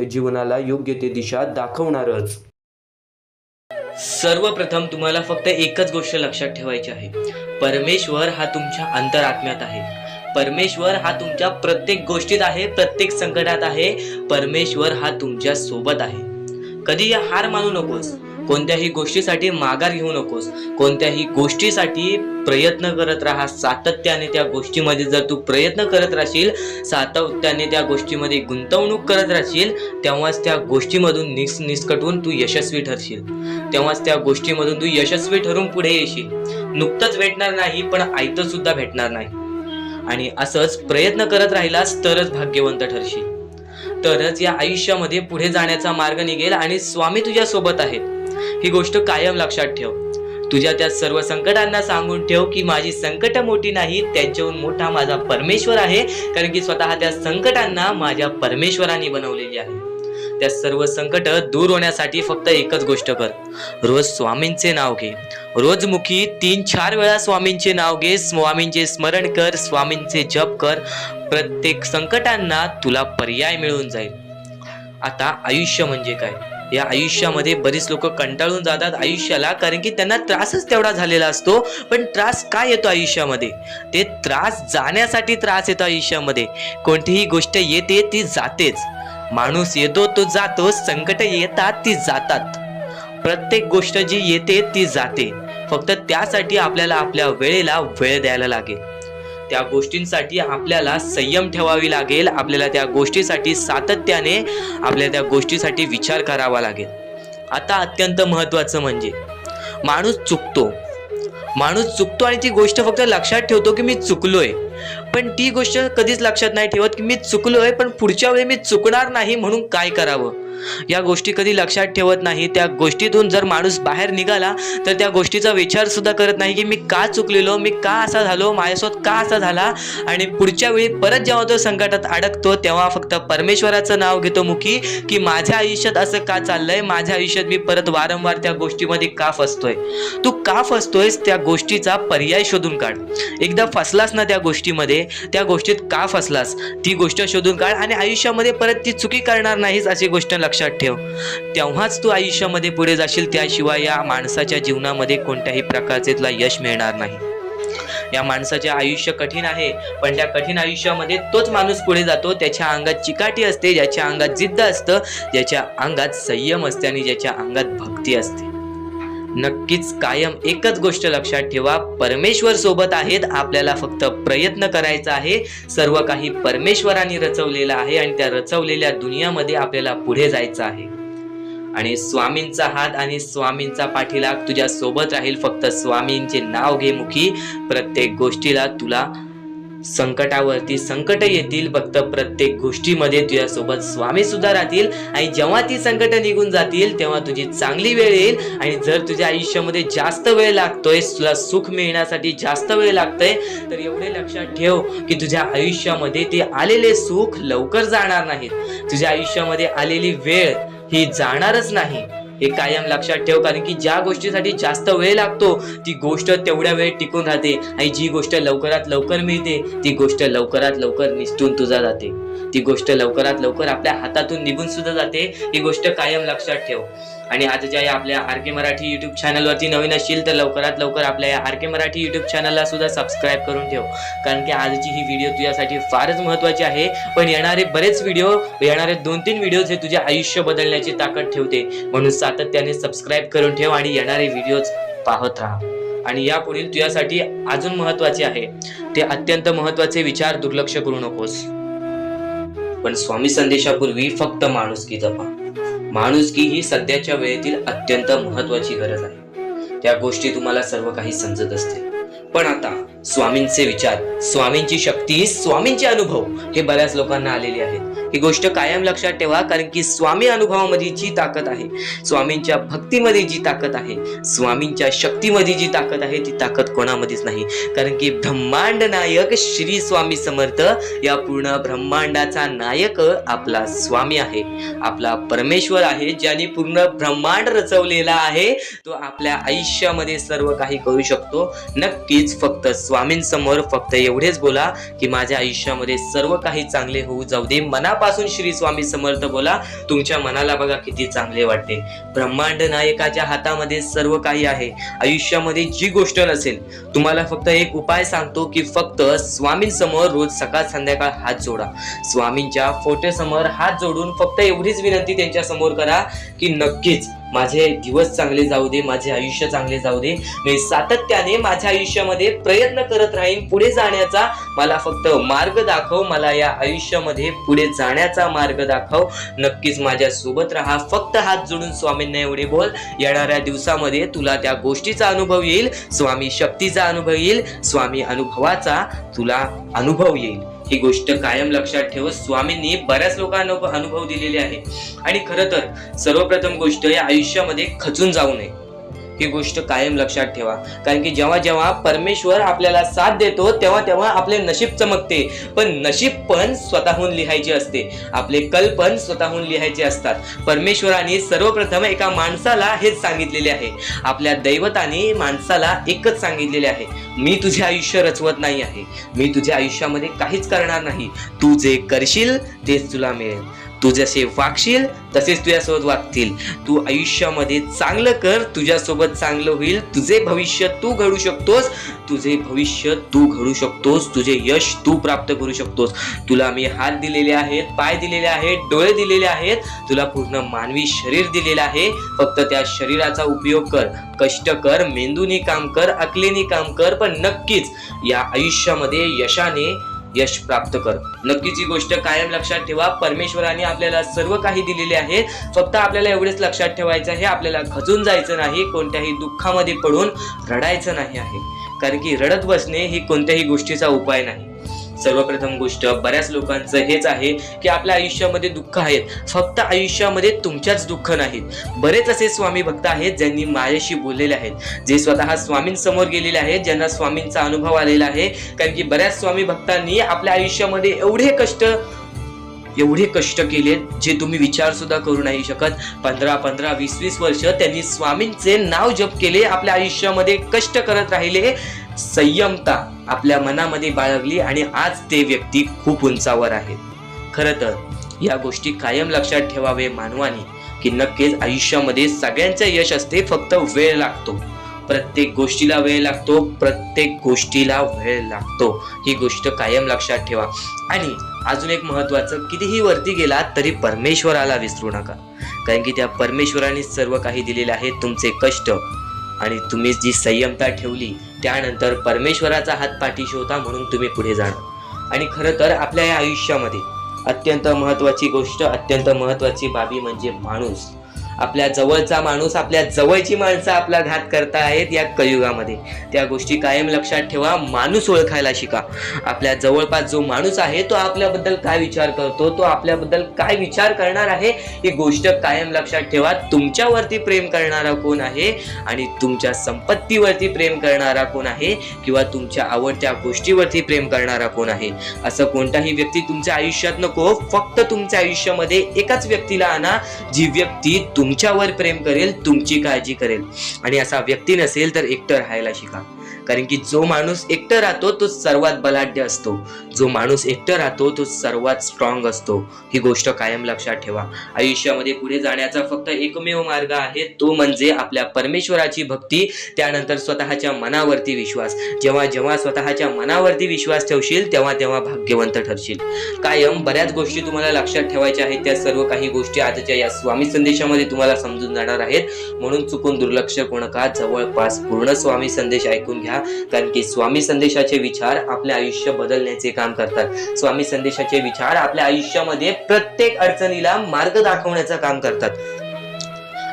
जीवनाला योग्य ते दिशा दाखवणारच. सर्वप्रथम तुम्हाला फक्त एकच गोष्ट लक्षात ठेवायची आहे. परमेश्वर हा तुमच्या अंतरात्म्यात आहे. परमेश्वर हा तुमच्या प्रत्येक गोष्टीत आहे, प्रत्येक संकटात आहे. परमेश्वर हा तुमच्या सोबत आहे. कधी हार मानू नकोस. कोणत्याही गोष्टीसाठी माघार घेऊ नकोस. कोणत्याही गोष्टीसाठी प्रयत्न करत राहा. सातत्याने त्या गोष्टीमध्ये जर तू प्रयत्न करत राहशील, सातत्याने त्या गोष्टीमध्ये गुंतवणूक करत राहशील, तेव्हाच त्या गोष्टीमधून निसकटून तू यशस्वी ठरशील. तेव्हाच त्या गोष्टीमधून तू यशस्वी ठरून पुढे येशील. नुकतंच भेटणार नाही, पण आयतं सुद्धा भेटणार नाही. आणि असंच प्रयत्न करत राहिलास तरच भाग्यवंत ठरशील. तरच या आयुष्यामध्ये पुढे जाण्याचा मार्ग निघेल आणि स्वामी तुझ्या सोबत आहेत. ही गोष्ट कायम लक्षात ठेव. तुझ्या त्या सर्व संकटांना सांगून ठेव की माझी संकट मोठी नाही, त्यांच्याहून मोठा माझा परमेश्वर आहे. कारण की स्वतः त्या संकटांना माझ्या परमेश्वराने बनवलेली आहे. त्या सर्व संकट दूर होण्यासाठी फक्त एकच गोष्ट कर. रोज स्वामींचे नाव घे. रोज मुखी 3-4 वेळा स्वामींचे नाव घे. स्वामींचे स्मरण कर, स्वामींचे जप कर. प्रत्येक संकटांना तुला पर्याय मिळून जाईल. आता आयुष्य म्हणजे काय? या आयुष्यामध्ये बरीच लोक कंटाळून जातात आयुष्याला, कारण की त्यांना त्रासच तेवढा झालेला असतो. पण त्रास काय येतो आयुष्यामध्ये? ते त्रास जाण्यासाठी त्रास येतो आयुष्यामध्ये. कोणतीही गोष्ट येते ती जातेच. माणूस येतो तो जातो. संकट येतात ती जातात. प्रत्येक गोष्ट जी येते ती जाते. फक्त त्यासाठी आपल्याला आपल्या वेळेला वेळ द्यायला लागेल. त्या गोष्टींसाठी आपल्याला संयम ठेवावी लागेल. आपल्याला त्या गोष्टीसाठी सातत्याने आपल्याला त्या गोष्टीसाठी विचार करावा लागेल. आता अत्यंत महत्त्वाचं म्हणजे माणूस चुकतो आणि ती गोष्ट फक्त लक्षात ठेवतो की मी चुकलोय, पण ती गोष्ट कधीच लक्षात नाही ठेवत की मी चुकलोय, पण पुढच्या वेळी मी चुकणार नाही म्हणून काय करावं. या गोष्टी कधी लक्षात ठेवत नाही. त्या गोष्टीतून जर माणूस बाहेर निघाला तर त्या गोष्टीचा विचार सुद्धा करत नाही की मी का चुकलेलो, मी का असा झालो, माझ्यासोबत का असा झाला. आणि पुढच्या वेळी परत जेव्हा तो संकटात अडकतो तेव्हा फक्त परमेश्वराचं नाव घेतो मुखी की माझ्या आयुष्यात असं का चाललंय, माझ्या आयुष्यात मी परत वारंवार त्या गोष्टीमध्ये का फसतोय. तू का फसतोयस त्या गोष्टीचा पर्याय शोधून काढ. एकदा फसलास ना त्या गोष्टीमध्ये, त्या गोष्टीत का फसलास ती गोष्ट शोधून काढ आणि आयुष्यामध्ये परत ती चुकी करणार नाहीस अशी गोष्ट लक्षात ठेव. तेव्हाच तू आयुष्यामध्ये पुढे जाशील. त्याशिवाय या माणसाच्या जीवनामध्ये कोणत्याही प्रकारचे तुला यश मिळणार नाही. या माणसाचे आयुष्य कठीण आहे, पण त्या कठीण आयुष्यामध्ये तोच माणूस पुढे जातो. त्याच्या अंगात चिकाटी असते, ज्याच्या अंगात जिद्द असतं, ज्याच्या अंगात संयम असते आणि ज्याच्या अंगात भक्ती असते. नक्कीच कायम एकच गोष्ट लक्षात ठेवा, परमेश्वर सोबत आहेत. आपल्याला फक्त प्रयत्न करायचा आहे. सर्व काही परमेश्वराने रचवलेलं आहे आणि त्या रचवलेल्या दुनियामध्ये आपल्याला पुढे जायचं आहे. आणि स्वामींचा हात आणि स्वामींचा पाठीलाग तुझ्या सोबत राहील. फक्त स्वामींचे नाव घे मुखी. प्रत्येक गोष्टीला तुला संकटावरती संकट येतील, फक्त प्रत्येक गोष्टीमध्ये तुझ्यासोबत स्वामी सुद्धा राहतील. आणि जेव्हा ती संकट निघून जातील तेव्हा तुझी चांगली वेळ येईल. आणि जर तुझ्या आयुष्यामध्ये जास्त वेळ लागतोय, तुला सुख मिळण्यासाठी जास्त वेळ लागतोय, तर एवढे लक्षात ठेव की तुझ्या आयुष्यामध्ये ते आलेले सुख लवकर जाणार नाहीत. तुझ्या आयुष्यामध्ये आलेली वेळ ही जाणारच नाही, हे कायम लक्षात ठेव. कारण की ज्या गोष्टीसाठी जास्त वेळ लागतो ती गोष्ट तेवढ्या वेळ टिकून राहते, आणि जी गोष्ट लवकरात लवकर मिळते ती गोष्ट लवकरात लवकर निसटून तुझा जाते. ती गोष्ट लवकरात लवकर आपल्या हातातून निघून सुद्धा जाते. ही गोष्ट कायम लक्षात ठेव. आणि आजच्या या आपल्या आर.के. मराठी युट्यूब चॅनलवरती नवीन असशील तर लवकरात लवकर आपल्या या आर.के. मराठी युट्यूब चॅनलला सुद्धा सबस्क्राईब करून ठेव. कारण की आजची ही व्हिडिओ तुझ्यासाठी फारच महत्त्वाची आहे. पण येणारे बरेच व्हिडिओ, येणारे 2-3 व्हिडिओज हे तुझे आयुष्य बदलण्याची ताकद ठेवते. म्हणून सातत्याने सबस्क्राईब करून ठेव आणि येणारे व्हिडिओज पाहत राहा. आणि यापुढील तुझ्यासाठी अजून महत्त्वाचे आहे ते अत्यंत महत्त्वाचे विचार दुर्लक्ष करू नकोस. पण स्वामी संदेशापूर्वी फक्त माणुसकी जपा. माणुसकी ही सध्याच्या वेळेतील अत्यंत महत्त्वाची गरज आहे. त्या गोष्टी तुम्हाला सर्व काही समजत असतील, पण आता स्वामींचे विचार, स्वामींची शक्ती, स्वामींचे अनुभव हे बऱ्याच लोकांना आलेले आहेत. ही गोष्ट कायम लक्षात ठेवा. कारण की स्वामी अनुभवामध्ये जी ताकद आहे, स्वामींच्या भक्तीमध्ये जी ताकद आहे, स्वामींच्या शक्तीमध्ये जी ताकद आहे, ती ताकद कोणामध्येच नाही. कारण की ब्रह्मांड नायक श्री स्वामी समर्थ, या पूर्ण ब्रह्मांडाचा नायक आपला स्वामी आहे, आपला परमेश्वर आहे, ज्याने पूर्ण ब्रह्मांड रचवलेला आहे. तो आपल्या आयुष्यामध्ये सर्व काही करू शकतो. नक्कीच फक्त स्वामींसमोर फक्त एवढेच बोला की माझ्या आयुष्यामध्ये सर्व काही चांगले होऊ जाऊ दे. मनापासून श्री स्वामी समर्थ बोला. तुमच्या मनाला बघा किती चांगले वाटते. ब्रह्मांड नायकाच्या हातामध्ये सर्व काही आहे. आयुष्यामध्ये जी गोष्ट नसेल, तुम्हाला फक्त एक उपाय सांगतो की फक्त स्वामींसमोर रोज सकाळ संध्याकाळ हात जोडा. स्वामींच्या फोटोसमोर हात जोडून फक्त एवढीच विनंती त्यांच्या समोर करा की नक्कीच माझे दिवस चांगले जाऊ दे, माझे आयुष्य चांगले जाऊ दे. मी सातत्याने माझ्या आयुष्यामध्ये प्रयत्न करत राहीन पुढे जाण्याचा. मला फक्त मार्ग दाखव, मला या आयुष्यामध्ये पुढे जाण्याचा मार्ग दाखव. नक्कीच माझ्या सोबत राहा. फक्त हात जोडून स्वामींना एवढे बोल. येणाऱ्या दिवसामध्ये तुला त्या गोष्टीचा अनुभव येईल, स्वामी शक्तीचा अनुभव येईल, स्वामी अनुभवाचा तुला अनुभव येईल. ही गोष्ट कायम लक्षात ठेव. स्वामींनी बऱ्याच लोकांना अनुभव दिलेले आहे. आणि खरं तर सर्वप्रथम गोष्ट या आयुष्यामध्ये खचून जाऊ नये, ही गोष्ट कायम लक्षात ठेवा. कारण की जेव्हा जेव्हा परमेश्वर आपल्याला साथ देतो तेव्हा तेव्हा आपले नशीब चमकते. पण नशीब पण स्वतःहून लिहायचे असते, आपले कल पण स्वतःहून लिहायचे असतात. परमेश्वराने सर्वप्रथम एका माणसाला हेच सांगितलेले आहे. आपल्या दैवताने माणसाला एकच सांगितलेले आहे, मी तुझे आयुष्य रचवत नाही आहे, मी तुझ्या आयुष्यामध्ये काहीच करणार नाही. तू जे करशील तेच तुला मिळेल. तू जसे वागशील तसेच तुझ्यासोबत वागतील. तू आयुष्यामध्ये चांगलं कर, तुझ्यासोबत चांगलं होईल. तुझे भविष्य तू घडू शकतोस, तुझे भविष्य तू घडू शकतोस, तुझे यश तू प्राप्त करू शकतोस. तुला मी हात दिलेले आहेत, पाय दिलेले आहेत, डोळे दिलेले आहेत, तुला पूर्ण मानवी शरीर दिलेलं आहे. फक्त त्या शरीराचा उपयोग कर, कष्ट कर, मेंदूनी काम कर, अकलेनी काम कर, पण नक्कीच या आयुष्यामध्ये यशाने यश प्राप्त कर. नक्कीच ही गोष्ट कायम लक्षात ठेवा. परमेश्वराने आपल्याला सर्व काही दिलेले आहे. फक्त आपल्याला एवढेच लक्षात ठेवायचं आहे, आपल्याला खचून जायचं नाही, कोणत्याही दुःखामध्ये पडून रडायचं नाही आहे. कारण की रडत बसणे ही कोणत्याही गोष्टीचा उपाय नाही. सर्वप्रथम गोष्ट बऱ्याच लोकांचं हेच आहे की आपल्या आयुष्यामध्ये दुःख आहेत, फक्त आयुष्यामध्ये तुमच्याच दुःख नाहीत. बरेच असे स्वामी भक्त आहेत ज्यांनी माझ्याशी बोललेले आहेत, जे स्वतः स्वामींसमोर गेलेले आहेत, ज्यांना स्वामींचा अनुभव आलेला आहे. कारण की बऱ्याच स्वामी भक्तांनी आपल्या आयुष्यामध्ये एवढे कष्ट केले जे तुम्ही विचार सुद्धा करू नाही शकत. 15-15, 20-20 वर्ष त्यांनी स्वामींचे नाव जप केले, आपल्या आयुष्यामध्ये कष्ट करत राहिले, संयमता आपल्या मनामध्ये बाळगली आणि आज ते व्यक्ती खूप उंचावर आहेत. खरं तर या गोष्टी कायम लक्षात ठेवावे मानवाने, की नक्कीच आयुष्यामध्ये सगळ्यांचं यश असते, फक्त वेळ लागतो. प्रत्येक गोष्टीला वेळ लागतो, प्रत्येक गोष्टीला वेळ लागतो. ही गोष्ट कायम लक्षात ठेवा. आणि अजून एक महत्वाचं, कितीही वरती गेला तरी परमेश्वराला विसरू नका, कारण की त्या परमेश्वराने सर्व काही दिलेले आहे. तुमचे कष्ट आणि तुम्ही जी संयमता ठेवली, त्यानंतर परमेश्वराचा हात पाठीशी होता म्हणून तुम्ही पुढे जाणार. आणि खरं तर आपल्या या आयुष्यामध्ये अत्यंत महत्वाची गोष्ट, अत्यंत महत्वाची बाबी म्हणजे माणूस. आपल्या जवळचा माणूस, आपल्या जवळची माणसं आपला घात करता आहेत या कलियुगामध्ये. त्या गोष्टी कायम लक्षात ठेवा. माणूस ओळखायला शिका. आपल्या जवळपास जो माणूस आहे तो आपल्याबद्दल काय विचार करतो, तो आपल्याबद्दल काय विचार करणार आहे, ही गोष्ट कायम लक्षात ठेवा. तुमच्यावरती प्रेम करणारा कोण आहे आणि तुमच्या संपत्तीवरती प्रेम करणारा कोण आहे, किंवा तुमच्या आवडत्या गोष्टीवरती प्रेम करणारा कोण आहे, असं कोणताही व्यक्ती तुमच्या आयुष्यात नको. फक्त तुमच्या आयुष्यामध्ये एकाच व्यक्तीला आणा, जी व्यक्ती तुमच्यावर प्रेम करेल, तुमची काळजी करेल. आणि असा व्यक्ती नसेल तर एकटं राहायला शिका, कारण की जो माणूस एकटं राहतो तो सर्वात बलाढ्य असतो. जो माणूस एकटं राहतो तो सर्वात स्ट्रॉंग असतो. ही गोष्ट कायम लक्षात ठेवा. आयुष्यामध्ये पुढे जाण्याचा फक्त एकमेव मार्ग आहे, तो म्हणजे आपल्या परमेश्वराची भक्ती, त्यानंतर स्वतःच्या मनावरती विश्वास. जेव्हा जेव्हा स्वतःच्या मनावरती विश्वास ठेवशील तेव्हा तेव्हा भाग्यवंत ठरशील. कायम बऱ्याच गोष्टी तुम्हाला लक्षात ठेवायच्या आहेत. त्या सर्व काही गोष्टी आजच्या या स्वामी संदेशामध्ये तुम्हाला समजून जाणार आहेत, म्हणून चुकून दुर्लक्ष करू नका. जवळपास पूर्ण स्वामी संदेश ऐकून घ्या, कारण की स्वामी संदेशाचे विचार आपले आयुष्य बदलण्याचे काम करतात. स्वामी संदेशाचे विचार आपल्या आयुष्यामध्ये प्रत्येक अडचणीला मार्ग दाखवण्याचं काम करतात.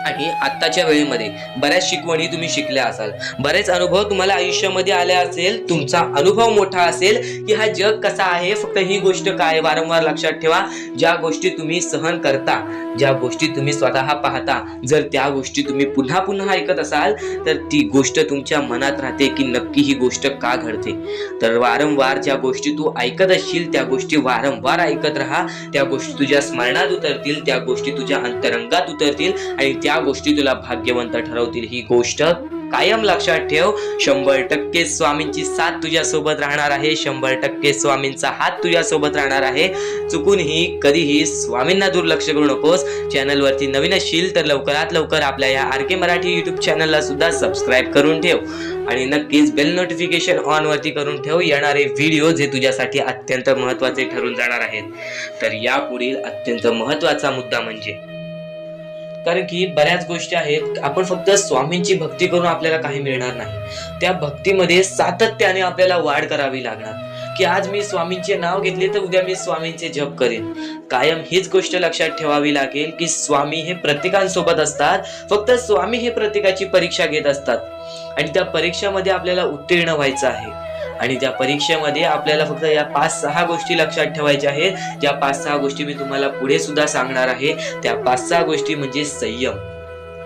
आणि आत्ताच्या वेळेमध्ये बऱ्याच शिकवणी तुम्ही शिकल्या असाल, बरेच अनुभव तुम्हाला आयुष्यामध्ये आले असेल. तुमचा अनुभव मोठा असेल की हा जग कसा आहे, फक्त ही गोष्ट काय वारंवार लक्षात ठेवा. ज्या गोष्टी तुम्ही सहन करता, ज्या गोष्टी तुम्ही स्वतः पाहता, जर त्या गोष्टी तुम्ही पुन्हा पुन्हा ऐकत असाल तर ती गोष्ट तुमच्या मनात राहते की नक्की ही गोष्ट का घडते. तर वारंवार ज्या गोष्टी तू ऐकत असशील त्या गोष्टी वारंवार ऐकत राहा. त्या गोष्टी तुझ्या स्मरणात उतरतील, त्या गोष्टी तुझ्या अंतरंगात उतरतील आणि त्या गोष्टी तुला भाग्यवंत ठरवतील. ही गोष्ट कायम लक्षात ठेव. 100% स्वामींची साथ तुझ्या सोबत राहणार आहे. 100% स्वामींचा हात तुझ्या सोबत राहणार आहे. चुकूनही कधीही स्वामींना दुर्लक्ष करू नकोस. चॅनल वरती नवीन असशील तर लवकरात लवकर आपल्या या RK मराठी युट्यूब चॅनलला सुद्धा सबस्क्राईब करून ठेव आणि नक्कीच बेल नोटिफिकेशन ऑन वरती करून ठेव. येणारे व्हिडिओ जे तुझ्यासाठी अत्यंत महत्त्वाचे ठरून जाणार आहेत. तर यापुढील अत्यंत महत्त्वाचा मुद्दा म्हणजे, कारण की बऱ्याच गोष्टी आहेत, आपण फक्त स्वामींची भक्ती करून आपल्याला काही मिळणार नाही. त्या भक्तीमध्ये सातत्याने आपल्याला वाढ करावी लागणार, की आज मी स्वामींचे नाव घेतले तर उद्या मी स्वामींचे जप करेन. कायम हीच गोष्ट लक्षात ठेवावी लागेल की स्वामी हे प्रत्येकांसोबत असतात. फक्त स्वामी हे प्रत्येकाची परीक्षा घेत असतात आणि त्या परीक्षेमध्ये आपल्याला उत्तीर्ण व्हायचं आहे. आणि त्या परीक्षेमध्ये आपल्याला फक्त या 5-6 गोष्टी लक्षात ठेवायच्या आहेत. ज्या 5-6 गोष्टी मी तुम्हाला पुढे सुद्धा सांगणार आहे. त्या 5-6 गोष्टी म्हणजे संयम,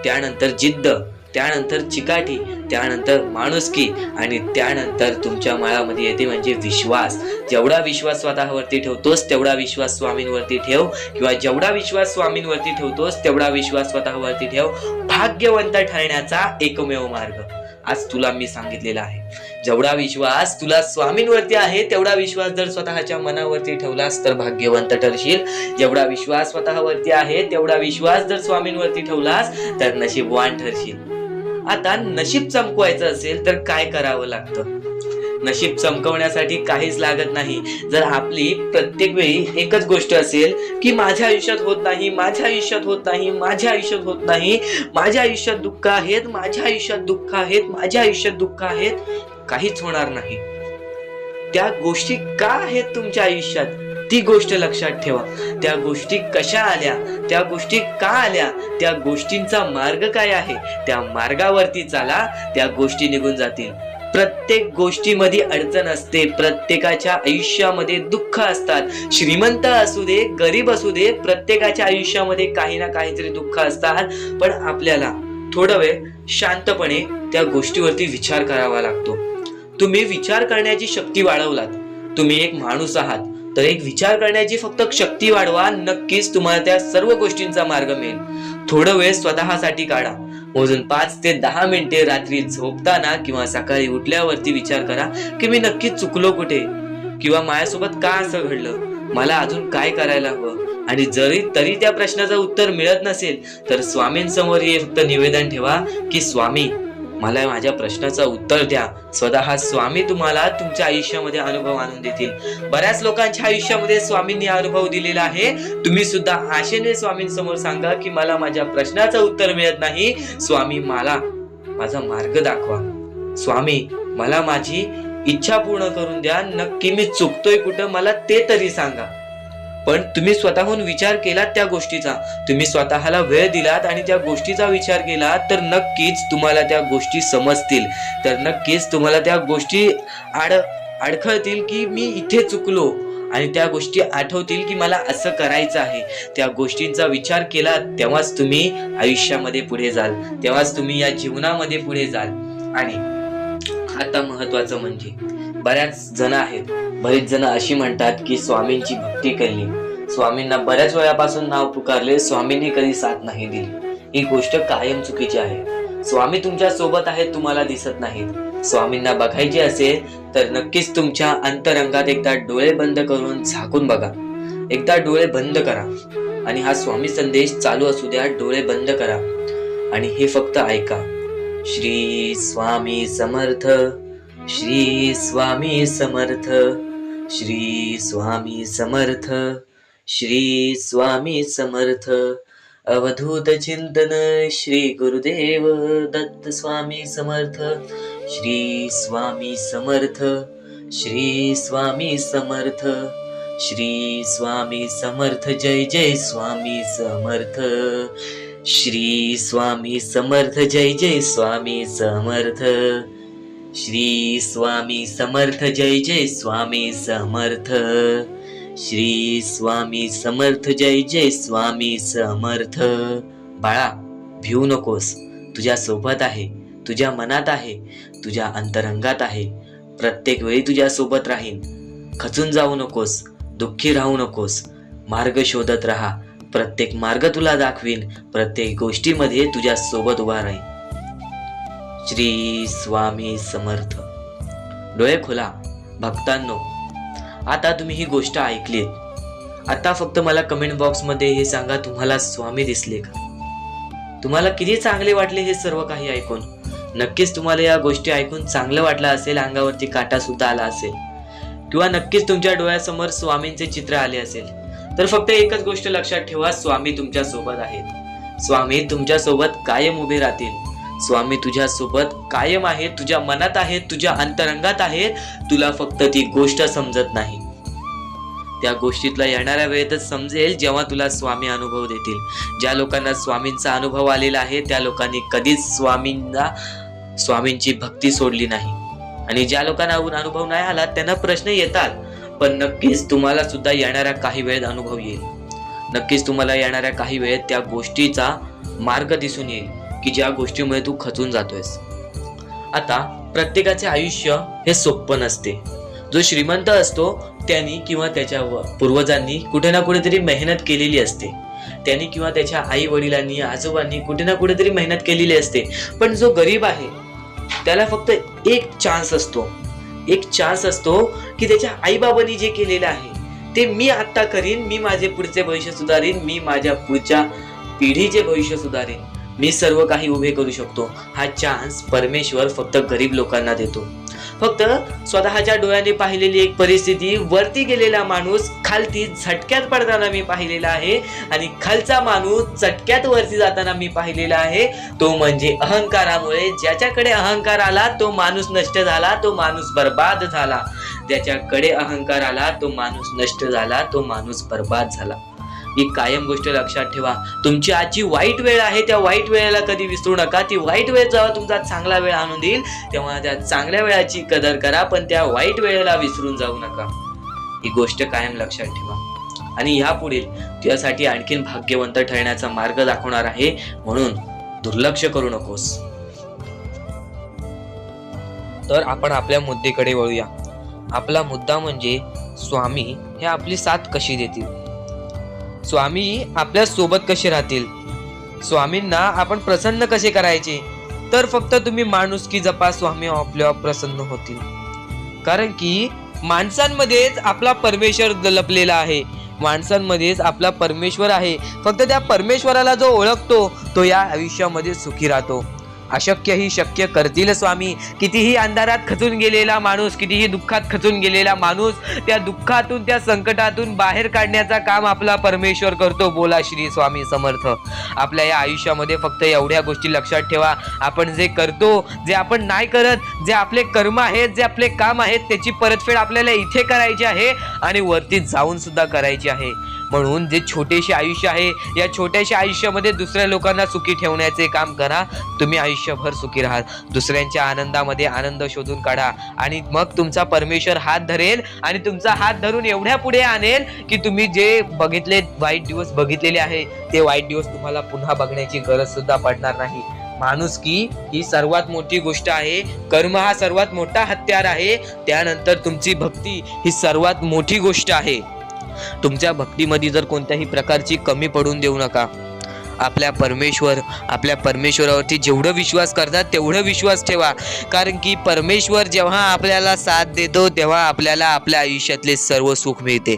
त्यानंतर जिद्द, त्यानंतर चिकाटी, त्यानंतर माणुसकी आणि त्यानंतर तुमच्या मनामध्ये येते म्हणजे विश्वास. जेवढा विश्वास स्वतःवरती ठेवतोस तेवढा विश्वास स्वामींवरती ठेव, किंवा जेवढा विश्वास स्वामींवरती ठेवतोस तेवढा विश्वास स्वतःवरती ठेव. भाग्यवंत ठरण्याचा एकमेव मार्ग आज तुला मी सांगितलेला आहे. जेवढा विश्वास तुला स्वामींवरती आहे तेवढा विश्वास जर स्वतःच्या मनावरती ठेवलास तर भाग्यवंत ठरशील. जेवढा विश्वास स्वतःवरती आहे तेवढा विश्वास जर स्वामींवरती ठेवलास तर नशीबवान ठरशील. आता नशीब चमकवायचं असेल तर काय करावं लागतं? नशीब चमकवण्यासाठी काहीच लागत नाही. जर आपली प्रत्येक वेळी एकच गोष्ट असेल की माझ्या आयुष्यात होत नाही, माझ्या आयुष्यात होत नाही, माझ्या आयुष्यात होत नाही, माझ्या आयुष्यात दुःख आहेत, माझ्या आयुष्यात दुःख आहेत, माझ्या आयुष्यात दुःख आहेत, काहीच होणार नाही. त्या गोष्टी का आहेत तुमच्या आयुष्यात ती गोष्ट लक्षात ठेवा. त्या गोष्टी कशा आल्या, त्या गोष्टी का आल्या, त्या गोष्टींचा मार्ग काय आहे, त्या मार्गावरती चाला, त्या गोष्टी निघून जातील. प्रत्येक गोष्टीमध्ये अडचण असते. प्रत्येकाच्या आयुष्यामध्ये दुःख असतात. श्रीमंत असू दे, गरीब असू दे, प्रत्येकाच्या आयुष्यामध्ये काही ना काहीतरी दुःख असतात. पण आपल्याला थोडा वेळ शांतपणे त्या गोष्टीवरती विचार करावा लागतो. तुम्ही विचार करण्याची शक्ती वाढवलात, तुम्ही एक माणूस आहात, तर एक विचार करण्याची फक्त शक्ती वाढवा. नक्कीच तुम्हाला त्या सर्व गोष्टींचा मार्ग मिळेल. थोडा वेळ स्वतःसाठी काढा. मोजून 5 ते 10 मिनिटे रात्री झोपताना किंवा सकाळी उठल्यावरती विचार करा की मी नक्की चुकलो कुठे, किंवा माझ्यासोबत का असं घडलं, मला अजून काय करायला हवं. आणि जरी तरी त्या प्रश्नाचं उत्तर मिळत नसेल तर स्वामींसमोर हे फक्त निवेदन ठेवा की स्वामी मला माझ्या प्रश्नाचं उत्तर द्या. स्वतः स्वामी तुम्हाला तुमच्या आयुष्यामध्ये अनुभव आणून देतील. बऱ्याच लोकांच्या आयुष्यामध्ये स्वामींनी अनुभव दिलेला आहे. तुम्ही सुद्धा आशेने स्वामींसमोर सांगा की मला माझ्या प्रश्नाचं उत्तर मिळत नाही, स्वामी मला माझा मार्ग दाखवा, स्वामी मला माझी इच्छा पूर्ण करून द्या, नक्की मी चुकतोय कुठं मला ते तरी सांगा. पण तुम्ही स्वतःहून विचार केलात त्या गोष्टीचा, तुम्ही स्वतःला वेळ दिलात आणि त्या गोष्टीचा विचार केला तर नक्कीच तुम्हाला त्या गोष्टी समजतील, तर नक्कीच तुम्हाला त्या गोष्टी अडखळतील की मी इथे चुकलो आणि त्या गोष्टी आठवतील की मला असं करायचं आहे. त्या गोष्टींचा विचार केला तेव्हाच तुम्ही आयुष्यामध्ये पुढे जाल, तेव्हाच तुम्ही या जीवनामध्ये पुढे जाल. आणि आता महत्वाचं म्हणजे बऱ्याच जण अशी म्हणतात की स्वामींची भक्ती केली, स्वामींना बऱ्याच वेळापासून नाव पुकारले, स्वामींनी कधी साथ नाही दिली. ही गोष्ट कायम चुकीची आहे. स्वामी तुमच्या सोबत आहेत, तुम्हाला दिसत नाहीत. स्वामींना बघायचे असेल तर नक्कीच तुमच्या अंतरंगात एकदा डोळे बंद करून झाकून बघा. एकदा डोळे बंद करा आणि हा स्वामी संदेश चालू असू द्या. डोळे बंद करा आणि हे फक्त ऐका. श्री स्वामी समर्थ, श्री स्वामी समर्थ, श्री स्वामी समर्थ, श्री स्वामी समर्थ. अवधूत चिंतन श्री गुरुदेव दत्त स्वामी समर्थ. श्री स्वामी समर्थ, श्री स्वामी समर्थ, श्री स्वामी समर्थ. जय जय स्वामी समर्थ. श्री स्वामी समर्थ. जय जय स्वामी समर्थ. श्री स्वामी समर्थ. जय जय स्वामी समर्थ. श्री स्वामी समर्थ. जय जय स्वामी समर्थ. बाळा भिवू नकोस, तुझ्या सोबत आहे, तुझ्या मनात आहे, तुझ्या अंतरंगात आहे, प्रत्येक वेळी तुझ्या सोबत राहीन. खचून जाऊ नकोस, दुःखी राहू नकोस, मार्ग शोधत राहा. प्रत्येक मार्ग तुला दाखवीन, प्रत्येक गोष्टीमध्ये तुझ्या सोबत उभा राहीन. श्री स्वामी समर्थ. डोळे खोला भक्तांनो. आता तुम्ही ही गोष्ट ऐकलीत. आता फक्त मला कमेंट बॉक्स मध्ये हे सांगा, तुम्हाला स्वामी दिसले का? तुम्हाला किती चांगले वाटले हे सर्व काही ऐकून? नक्कीच तुम्हाला या गोष्टी ऐकून चांगलं वाटलं असेल, अंगावरती काटा सुद्धा आला असेल, किंवा नक्कीच तुमच्या डोळ्यासमोर स्वामींचे चित्र आले असेल. तर फक्त एकच गोष्ट लक्षात ठेवा, स्वामी तुमच्या सोबत आहेत. स्वामी तुमच्या सोबत कायम उभे राहतील. स्वामी तुझ्या सोबत कायम आहेत, तुझ्या मनात आहेत, तुझ्या अंतरंगात आहेत. तुला फक्त ती गोष्ट समजत नाही. त्या गोष्टीतला येणाऱ्या वेळेतच समजेल जेव्हा तुला स्वामी अनुभव देतील. ज्या लोकांना स्वामींचा अनुभव आलेला आहे त्या लोकांनी कधीच स्वामींची भक्ती सोडली नाही. आणि ज्या लोकांना अनुभव नाही आला त्यांना प्रश्न येतात, पण नक्कीच तुम्हाला सुद्धा येणाऱ्या काही वेळेत अनुभव येईल. नक्कीच तुम्हाला येणाऱ्या काही वेळेत त्या गोष्टीचा मार्ग दिसून येईल की ज्या गोष्टीमुळे तू खचून जातोयस. आता प्रत्येकाचे आयुष्य हे सोपं नसते. जो श्रीमंत असतो त्यांनी किंवा त्याच्या पूर्वजांनी कुठे ना कुठेतरी मेहनत केलेली असते. त्यांनी किंवा त्याच्या आई वडिलांनी आजोबांनी कुठे ना कुठेतरी मेहनत केलेली असते. पण जो गरीब आहे त्याला फक्त एक चान्स असतो की त्याच्या आई बाबांनी जे केलेलं आहे ते मी आता करीन, मी माझे पुढचे भविष्य सुधारीन, मी माझ्या पुढच्या पिढीचे भविष्य सुधारीन, मी सर्व काही उभे करू शकतो. हा चान्स परमेश्वर फक्त गरीब लोकांना देतो. फक्त स्वतःच्या डोळ्याने पाहिलेली एक परिस्थिती, वरती गेलेला माणूस खालती झटक्यात पडताना मी पाहिलेला आहे आणि खालचा माणूस चटक्यात वरती जाताना मी पाहिलेला आहे. तो म्हणजे अहंकारामुळे. ज्याच्याकडे अहंकार आला तो माणूस नष्ट झाला, तो माणूस बर्बाद झाला. ज्याच्याकडे अहंकार आला तो माणूस नष्ट झाला, तो माणूस बर्बाद झाला. ही कायम गोष्ट लक्षात ठेवा. तुमची आजची वाईट वेळ आहे, त्या वाईट वेळेला कधी विसरू नका. ती वाईट वेळ जेव्हा तुमचा चांगला वेळ आणून देईल तेव्हा त्या चांगल्या वेळाची कदर करा, पण त्या वाईट वेळेला विसरून जाऊ नका. ही गोष्ट कायम लक्षात ठेवा. आणि यापुढे तुझ्यासाठी आणखीन भाग्यवंत ठरण्याचा मार्ग दाखवणार आहे, म्हणून दुर्लक्ष करू नकोस. तर आपण आपल्या मुद्द्याकडे वळूया. आपला मुद्दा म्हणजे स्वामी हे आपली साथ कशी देतील, स्वामी आपल्या सोबत कसे राहतील, स्वामींना आपण प्रसन्न कसे करायचे. तर फक्त तुम्ही माणुसकी जपा, स्वामी आपल्यावर प्रसन्न होतील. कारण की माणसांमध्येच आपला परमेश्वर लपलेला आहे. माणसांमध्येच आपला परमेश्वर आहे. फक्त त्या परमेश्वराला जो ओळखतो तो या आयुष्यामध्ये सुखी राहतो. अशक्य ही शक्य करतील स्वामी. कितीही अंधारात खचून गेलेला माणूस, कितीही दुःखात खचून गेलेला माणूस त्या दुःखातून, त्या संकटातून बाहेर काढण्याचा काम आपला परमेश्वर करतो. बोला श्री स्वामी समर्थ. आपल्या या आयुष्यामध्ये फक्त एवढ्या गोष्टी लक्षात ठेवा. आपण जे करतो, जे आपण नाही करत, जे आपले कर्म आहेत, जे आपले काम आहेत, त्याची परतफेड आपल्याला इथे करायची आहे आणि वरती जाऊन सुद्धा करायची आहे. म्हणून जे छोटेसे आयुष्य आहे, या छोट्याशा आयुष्यामध्ये दुसऱ्या लोकांना सुखी ठेवण्याचे काम करा. तुम्ही आयुष्यभर सुखी राहा. दुसऱ्यांच्या आनंदामध्ये आनंद शोधून काढा आणि मग तुमचा परमेश्वर हात धरेल आणि तुमचा हात धरून एवढ्या पुढे आणेल की तुम्ही जे बघितले, वाईट दिवस बघितलेले आहे, ते वाईट दिवस तुम्हाला पुन्हा बघण्याची गरज सुद्धा पडणार नाही. माणुसकी ही सर्वात मोठी गोष्ट आहे. कर्म हा सर्वात मोठा हत्यार आहे. त्यानंतर तुमची भक्ती ही सर्वात मोठी गोष्ट आहे. तुमच्या भक्तीमध्ये जर कोणत्याही प्रकारची कमी पडून देऊ नका. आपल्या परमेश्वरावरती जेवढं विश्वास करतात तेवढं विश्वास ठेवा. कारण की परमेश्वर जेव्हा आपल्याला साथ देतो तेव्हा आपल्याला आपल्या आयुष्यातले सर्व सुख मिळते.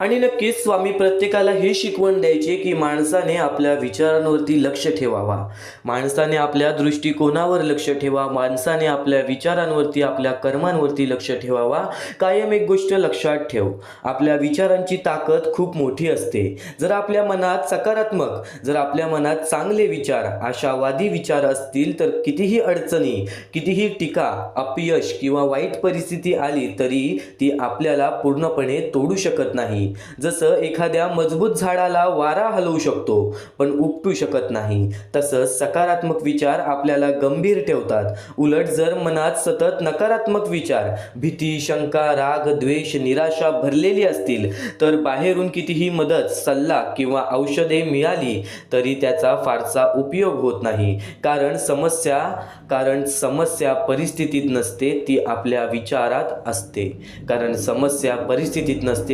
आणि नक्कीच स्वामी प्रत्येकाला ही शिकवण द्यायची की माणसाने आपल्या विचारांवरती लक्ष ठेवावा. माणसाने आपल्या दृष्टिकोनावर लक्ष ठेवा. माणसाने आपल्या विचारांवरती, आपल्या कर्मांवरती लक्ष ठेवावा. कायम एक गोष्ट लक्षात ठेव, आपल्या विचारांची ताकद खूप मोठी असते. जर आपल्या मनात सकारात्मक, जर आपल्या मनात चांगले विचार, आशावादी विचार असतील तर कितीही अडचणी, कितीही टीका, अपयश किंवा वाईट परिस्थिती आली तरी ती आपल्याला पूर्णपणे तोडू शकत नाही. जसं एखाद्या मजबूत झाडाला वारा हलवू शकतो पण उपटू शकत नाही, तसंच सकारात्मक विचार आपल्याला गंभीर ठेवतात. उलट जर मनात सतत नकारात्मक विचार, भीती, शंका, राग, द्वेष, निराशा भरलेली असतील तर बाहेरून कितीही मदत, सल्ला किंवा औषधे मिळाली तरी त्याचा फारसा उपयोग होत नाही. कारण समस्या परिस्थितीत नसते, ती आपल्या विचारात असते.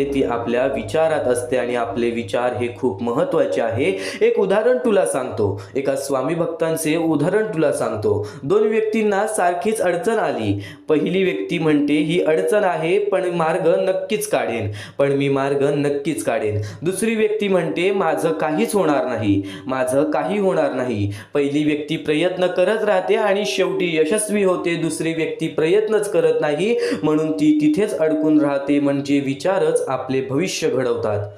ती आपल्या विचारात असते आणि आपले विचार हे खूप महत्त्वाचे आहे. एक उदाहरण तुला सांगतो, एका स्वामी भक्तांचे उदाहरण तुला सांगतो. दोन व्यक्तींना सारखीच अडचण आली. पहिली व्यक्ती म्हणते ही अडचण आहे पण मी मार्ग नक्कीच काढेन. दुसरी व्यक्ती म्हणते माझं काही होणार नाही. पहिली व्यक्ती प्रयत्न करत राहते आणि शेवटी यशस्वी होते. दुसरी व्यक्ती प्रयत्नच करत नाही म्हणून ती तिथेच अडकून राहते. म्हणजे विचारच आपले भविष्य घडवतात.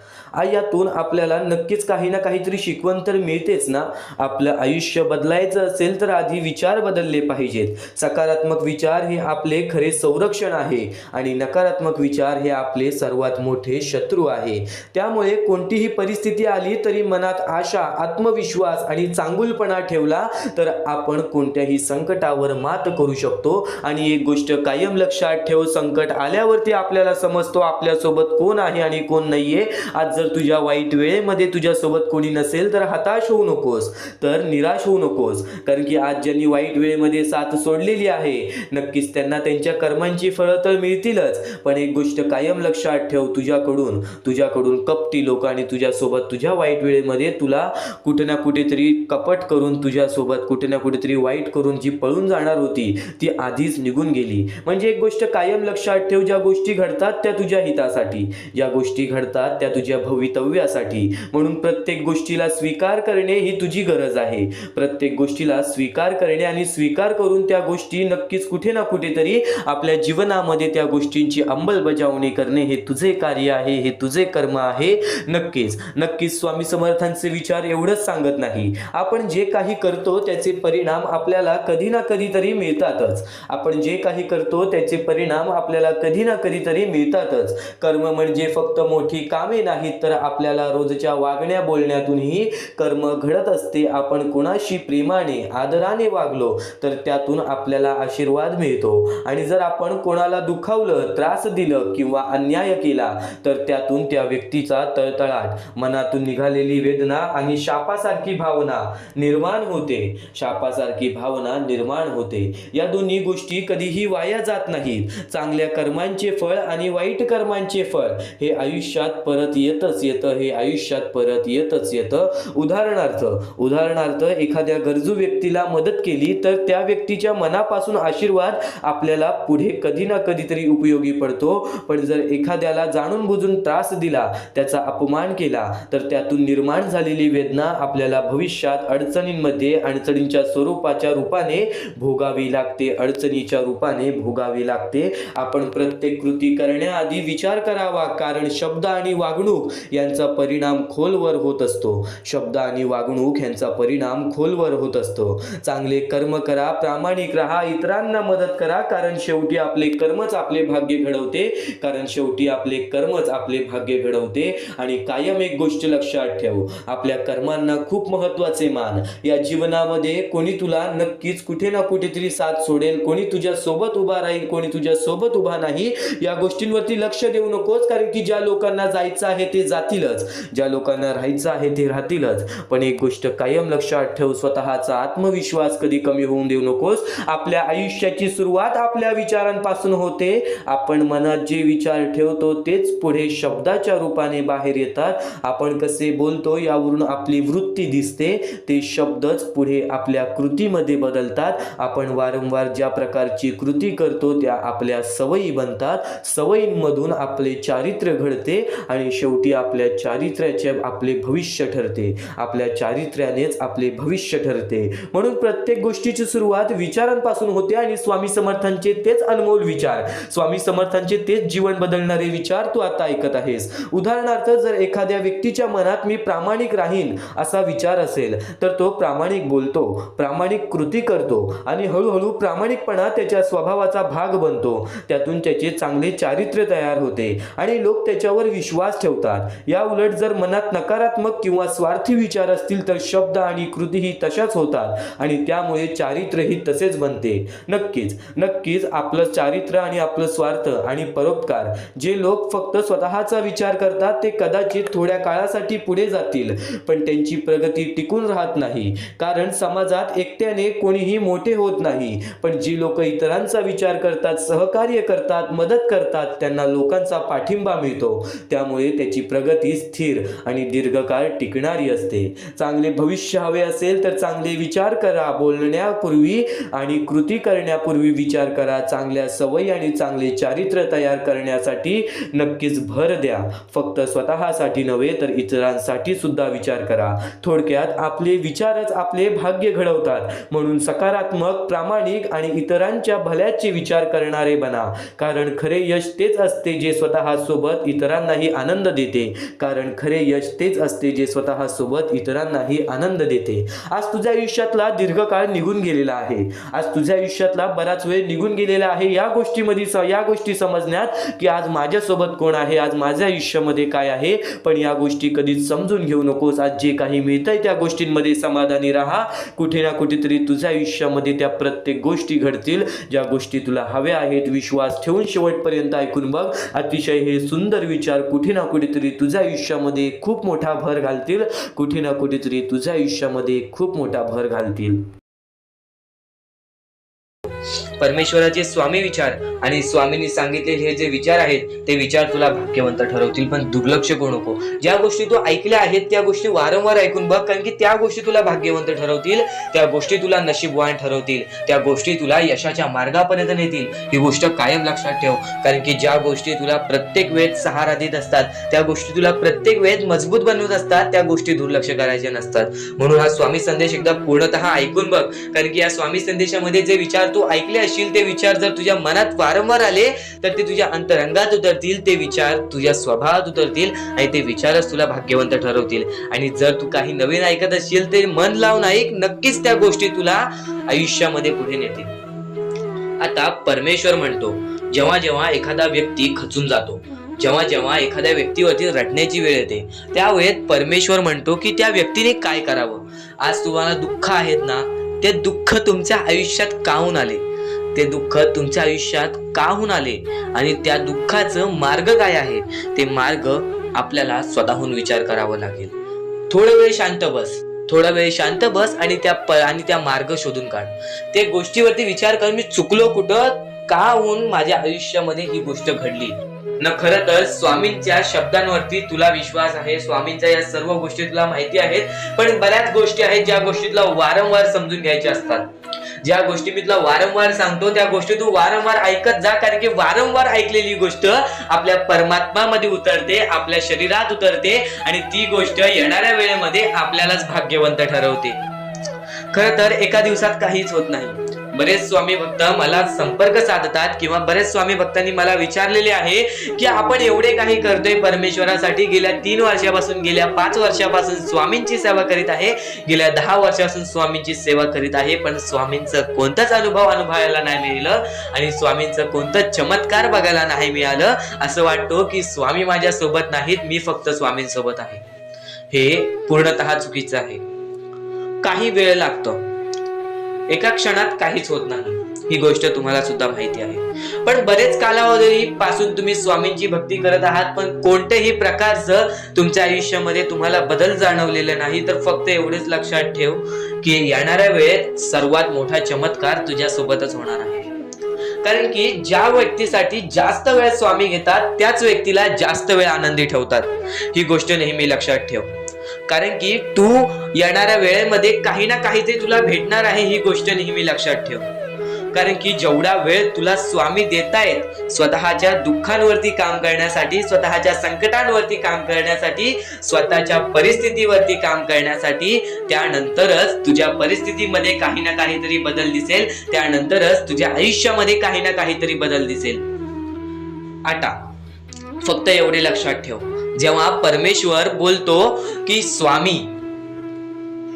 यातून आपल्याला नक्कीच काही ना काहीतरी शिकवण तर मिळतेच ना. आपलं आयुष्य बदलायचं असेल तर आधी विचार बदलले पाहिजेत. सकारात्मक विचार हे आपले खरे संरक्षण आहे आणि नकारात्मक विचार हे आपले सर्वात मोठे शत्रू आहे. त्यामुळे कोणतीही परिस्थिती आली तरी मनात आशा, आत्मविश्वास आणि चांगुलपणा ठेवला तर आपण कोणत्याही संकटावर मात करू शकतो. आणि एक गोष्ट कायम लक्षात ठेव, संकट आल्यावरती आपल्याला समजतो आपल्यासोबत कोण आहे आणि कोण नाहीये. आज जर तुझ्या वाईट वेळेमध्ये तुझ्यासोबत कोणी नसेल तर हताश होऊ नकोस, तर निराश होऊ नकोस. कारण की आज ज्यांनी वाईट वेळेमध्ये साथ सोडलेली आहे नक्कीच त्यांना त्यांच्या कर्मांची फळं तर मिळतीलच. पण एक गोष्ट कायम लक्षात ठेव, तुझ्याकडून कपटी लोक आणि तुझ्यासोबत तुझ्या वाईट वेळेमध्ये तुला कुठे ना कुठेतरी कपट करून, तुझ्यासोबत कुठे ना कुठेतरी वाईट करून जी पळून जाणार होती ती आधीच निघून गेली. म्हणजे एक गोष्ट कायम लक्षात ठेव, ज्या गोष्टी घडतात त्या तुझ्या हितासाठी, ज्या गोष्टी घडतात त्या तुझ्या भवितव्यासाठी. म्हणून प्रत्येक गोष्टीला स्वीकार करणे ही तुझी गरज आहे. प्रत्येक गोष्टीला स्वीकार करणे आणि स्वीकार करून त्या गोष्टी नक्कीच कुठे ना कुठेतरी आपल्या जीवनामध्ये त्या गोष्टींची अंमलबजावणी करणे हे तुझे कार्य आहे, हे तुझे कर्म आहे. नक्कीच स्वामी समर्थांचे विचार एवढंच सांगत नाही, आपण जे काही करतो त्याचे परिणाम आपल्याला कधी ना कधीतरी मिळतातच. कर्म म्हणजे फक्त मोठी कामे नाहीत तर आपल्याला रोजच्या वागण्या बोलण्यातूनही कर्म घडत असते. आपण कोणाशी प्रेमाने, आदराने वागलो तर त्यातून आपल्याला आशीर्वाद मिळतो. आणि जर आपण कोणाला दुखावलं, त्रास दिलं किंवा अन्याय केला तर त्यातून त्या व्यक्तीचा तळतळाट, मनातून निघालेली वेदना आणि शापासारखी भावना निर्माण होते. या दोन्ही गोष्टी कधीही वाया जात नाहीत. चांगल्या कर्मांचे फळ आणि वाईट कर्मांचे फळ हे आयुष्यात परत येत येतं हे आयुष्यात परत येतच येतं. उदाहरणार्थ एखाद्या गरजू व्यक्तीला मदत केली तर त्या व्यक्तीच्या मनापासून आशीर्वाद आपल्याला पुढे कधी ना कधीतरी उपयोगी पडतो. पण जर एखाद्याला जाणून बुजून त्रास दिला, त्याचा अपमान केला, तर त्यातून निर्माण झालेली वेदना आपल्याला भविष्यात अडचणींच्या स्वरूपाच्या रूपाने भोगावी लागते. आपण प्रत्येक कृती करण्याआधी विचार करावा, कारण शब्द आणि वागणूक यांचा परिणाम खोलवर होत असतो. चांगले कर्म करा, प्रामाणिक राहा, इतरांना मदत करा, कारण शेवटी आपले कर्मच आपले भाग्य घडवते. आणि कायम एक गोष्ट लक्षात ठेव, आपल्या कर्मांना खूप महत्वाचे मान. या जीवनामध्ये कोणी तुला नक्कीच कुठे ना कुठेतरी साथ सोडेल, कोणी तुझ्या सोबत उभा राहील, कोणी तुझ्या सोबत उभा नाही. या गोष्टींवरती लक्ष देऊ नकोस, कारण की ज्या लोकांना जायचं आहे ते जातीलच, ज्या लोकांना राहायचं आहे ते राहतीलच. पण एक गोष्ट कायम लक्षात ठेव, स्वतःचा आत्मविश्वास कधी कमी होऊन देऊ नकोस. आपल्या आयुष्याची सुरुवात आपल्या विचारांपासून होते. आपण मनात जे विचार ठेवतो तेच पुढे शब्दाच्या रूपाने बाहेर येतात. आपण कसे बोलतो यावरून आपली वृत्ती दिसते, ते शब्दच पुढे आपल्या कृतीमध्ये बदलतात. आपण वारंवार ज्या प्रकारची कृती करतो त्या आपल्या सवयी बनतात. सवयींमधून आपले चारित्र्य घडते आणि शेवटी आपल्या चारित्र्याचे आपले भविष्य ठरते. आपल्या चारित्र्यानेच आपले भविष्य ठरते. म्हणून प्रत्येक गोष्टीची सुरुवात विचारांपासून होते आणि स्वामी समर्थांचे तेच अनमोल विचार, स्वामी समर्थांचे तेच जीवन बदलणारे विचार तू आता ऐकत आहेस. उदाहरणार्थ, जर एखाद्या व्यक्तीच्या मनात मी प्रामाणिक राहीन असा विचार असेल, तर तो प्रामाणिक बोलतो, प्रामाणिक कृती करतो आणि हळूहळू प्रामाणिकपणा त्याच्या स्वभावाचा भाग बनतो. त्यातून त्याचे चांगले चारित्र्य तयार होते आणि लोक त्याच्यावर विश्वास ठेवतात. या उलट जर मनात नकारात्मक किंवा स्वार्थी विचार असतील तर शब्द आणि कृतीही तशाच होतात आणि त्यामुळे चारित्र्यही तसेच बनते. नक्कीच आपलं चारित्र्य आणि आपलं स्वार्थ आणि परोपकार, जे लोक फक्त स्वतःचा विचार करतात ते कदाचित थोड्या काळासाठी पुढे जातील, पण त्यांची प्रगती टिकून राहत नाही. कारण समाजात एकट्याने कोणीही मोठे होत नाही. पण जी लोक इतरांचा विचार करतात, सहकार्य करतात, मदत करतात, त्यांना लोकांचा पाठिंबा मिळतो. त्यामुळे त्याची प्रगती स्थिर आणि दीर्घकाळ टिकणारी असते. चांगले भविष्य हवे असेल तर चांगले विचार करा. बोलण्यापूर्वी आणि कृती करण्यापूर्वी विचार करा. चांगल्या सवयी आणि चांगले चारित्र्य तयार करण्यासाठी नक्कीच भर द्या. फक्त स्वतःसाठी नव्हे तर इतरांसाठी सुद्धा विचार करा. थोडक्यात आपले विचारच आपले भाग्य घडवतात. म्हणून सकारात्मक, प्रामाणिक आणि इतरांच्या भल्याचे विचार करणारे बना. कारण खरे यश तेच असते जे स्वतः सोबत इतरांनाही आनंद देते. आज तुझ्या आयुष्यातला दीर्घकाळ निघून गेलेला आहे. आज तुझ्या आयुष्यातला बराच वेळ निघून गेलेला आहे या गोष्टी समजण्यात, की आज माझ्यासोबत कोण आहे, आज माझ्या आयुष्यामध्ये काय आहे. पण या गोष्टी कधीच समजून घेऊ नकोस. आज जे काही मिळतंय त्या गोष्टींमध्ये समाधानी राहा. कुठे ना कुठेतरी तुझ्या आयुष्यामध्ये त्या प्रत्येक गोष्टी घडतील ज्या गोष्टी तुला हव्या आहेत. विश्वास ठेवून शेवटपर्यंत ऐकून बघ. अतिशय हे सुंदर विचार कुठे ना कुठेतरी तुझ्या आयुष्यामध्ये खूप मोठा भर घालतील. परमेश्वराचे स्वामी विचार आणि स्वामींनी सांगितलेले हे जे विचार आहेत ते विचार तुला भाग्यवंत ठरवतील. पण दुर्लक्ष करू नको. ज्या गोष्टी तू ऐकल्या आहेत त्या गोष्टी वारंवार ऐकून बघ, कारण की त्या गोष्टी तुला भाग्यवंत ठरवतील. त्या गोष्टी तुला नशीबवान ठरवतील. त्या गोष्टी तुला यशाच्या मार्गापर्यंत नेतील. ही गोष्ट कायम लक्षात ठेव. कारण की ज्या गोष्टी तुला प्रत्येक वेळेस सहारा देत असतात, त्या गोष्टी तुला प्रत्येक वेळेस मजबूत बनवत असतात, त्या गोष्टी दुर्लक्ष करायच्या नसतात. म्हणून हा स्वामी संदेश एकदा पूर्णतः ऐकून बघ. कारण की या स्वामी संदेशामध्ये जे विचार तू ऐकले असतील ते विचार जर तुझ्या मनात वारंवार आले तर ते तुझ्या अंतरंगात उतरतील. ते विचार तुझ्या स्वभावात उतरतील आणि ते विचारच तुला भाग्यवंत ठरवतील. आणि जर तू काही नवीन ऐकत असशील ते मन लावून ऐक. नक्कीच त्या गोष्टी तुला आयुष्यामध्ये पुढे नेतील. आता परमेश्वर म्हणतो, जेव्हा जेव्हा एखादा व्यक्ती खचून जातो, जेव्हा एखाद्या व्यक्तीवरती रडण्याची वेळ येते, त्यावेळेस परमेश्वर म्हणतो की त्या व्यक्तीने काय करावं. आज तुम्हाला दुःख आहेत ना, ते दुःख तुमच्या आयुष्यात काहून आले, ते दुःख तुमच्या आयुष्यात काहून आले आणि त्या दुःखाचं मार्ग काय आहे, ते मार्ग आपल्याला स्वतःहून विचार करावा लागेल. थोडा वेळ शांत बस आणि त्या मार्ग शोधून काढ. ते गोष्टीवरती विचार कर, मी चुकलो कुठं, का होऊन माझ्या आयुष्यामध्ये ही गोष्ट घडली. खरं तर स्वामींच्या शब्दांवरती तुला विश्वास आहे, स्वामींच्या या सर्व गोष्टी तुला माहिती आहेत, पण बऱ्याच गोष्टी आहेत ज्या गोष्टी तुला वारंवार समजून घ्यायच्या असतात. ज्या गोष्टी मी तुला वारंवार सांगतो त्या गोष्टी तू वारंवार ऐकत जा, कारण की वारंवार ऐकलेली गोष्ट आपल्या परमात्मामध्ये उतरते, आपल्या शरीरात उतरते आणि ती गोष्ट येणाऱ्या वेळेमध्ये आपल्यालाच भाग्यवंत ठरवते. खरं तर एका दिवसात काहीच होत नाही. बरेच स्वामी भक्त मला संपर्क साधतात किंवा बरेच स्वामी भक्तांनी मला विचारलेले आहे की आपण एवढे काही करतोय परमेश्वरासाठी, गेल्या 3 वर्षापासून, गेल्या 5 वर्षापासून स्वामींची सेवा करीत आहे, गेल्या 10 वर्षापासून स्वामींची सेवा करीत आहे, पण स्वामींचं कोणताच अनुभव अनुभवायला नाही मिळालं आणि स्वामींचं कोणतं चमत्कार बघायला नाही मिळालं. असं वाटतं की स्वामी माझ्या सोबत नाहीत, मी फक्त स्वामींसोबत आहे. हे पूर्णतः चुकीचं आहे. काही वेळ लागतो, एका क्षणात काहीच होत नाही, ही गोष्ट तुम्हाला सुद्धा माहिती आहे. पण बरेच कालावधी पासून तुम्ही स्वामींची भक्ती करत आहात, पण कोणत्याही प्रकारचं तुमच्या आयुष्यामध्ये तुम्हाला बदल जाणवलेला नाही. तर फक्त एवढेच लक्षात ठेव की येणाऱ्या वेळेत सर्वात मोठा चमत्कार तुझ्या सोबतच होणार आहे. कारण की ज्या व्यक्तीसाठी जास्त वेळ स्वामी घेतात त्याच व्यक्तीला जास्त वेळ आनंदी ठेवतात. ही गोष्ट नेहमी लक्षात ठेव, कारण की तू येणाऱ्या वेळेमध्ये काही ना काहीतरी तुला भेटणार आहे, ही गोष्ट नेहमी लक्षात ठेव. कारण की जेवढा वेळ तुला स्वामी देतायत स्वतःच्या दुःखांवरती काम करण्यासाठी, स्वतःच्या संकटांवरती काम करण्यासाठी, स्वतःच्या परिस्थितीवरती काम करण्यासाठी, त्यानंतरच तुझ्या परिस्थितीमध्ये काही ना काहीतरी बदल दिसेल, त्यानंतरच तुझ्या आयुष्यामध्ये काही ना काहीतरी बदल दिसेल. आता फक्त एवढे लक्षात ठेव, जेव्हा परमेश्वर बोलतो की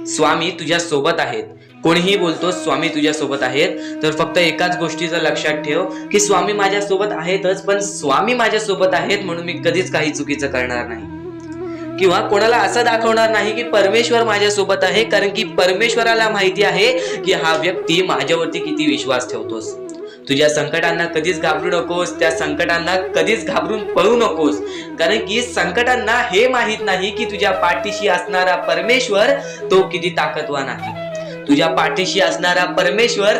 स्वामी तुझ्या सोबत आहेत, कोणीही बोलतो स्वामी तुझ्या सोबत आहेत, तर फक्त एकाच गोष्टीचं लक्षात ठेव की स्वामी माझ्या सोबत आहेतच, पण स्वामी माझ्या सोबत आहेत म्हणून मी कधीच काही चुकीचं करणार नाही किंवा कोणाला असं दाखवणार नाही की परमेश्वर माझ्या सोबत आहे, कारण की परमेश्वराला माहिती आहे की हा व्यक्ती माझ्यावरती किती विश्वास ठेवतोस. तुझ्या संकटांना कधीच घाबरू नकोस, त्या संकटांना कधीच घाबरून पळू नकोस, कारण की संकटांना हे माहित नाही की तुझ्या पाठीशी असणारा परमेश्वर तो किती ताकदवान आहे. तुझ्या पाठीशी असणारा परमेश्वर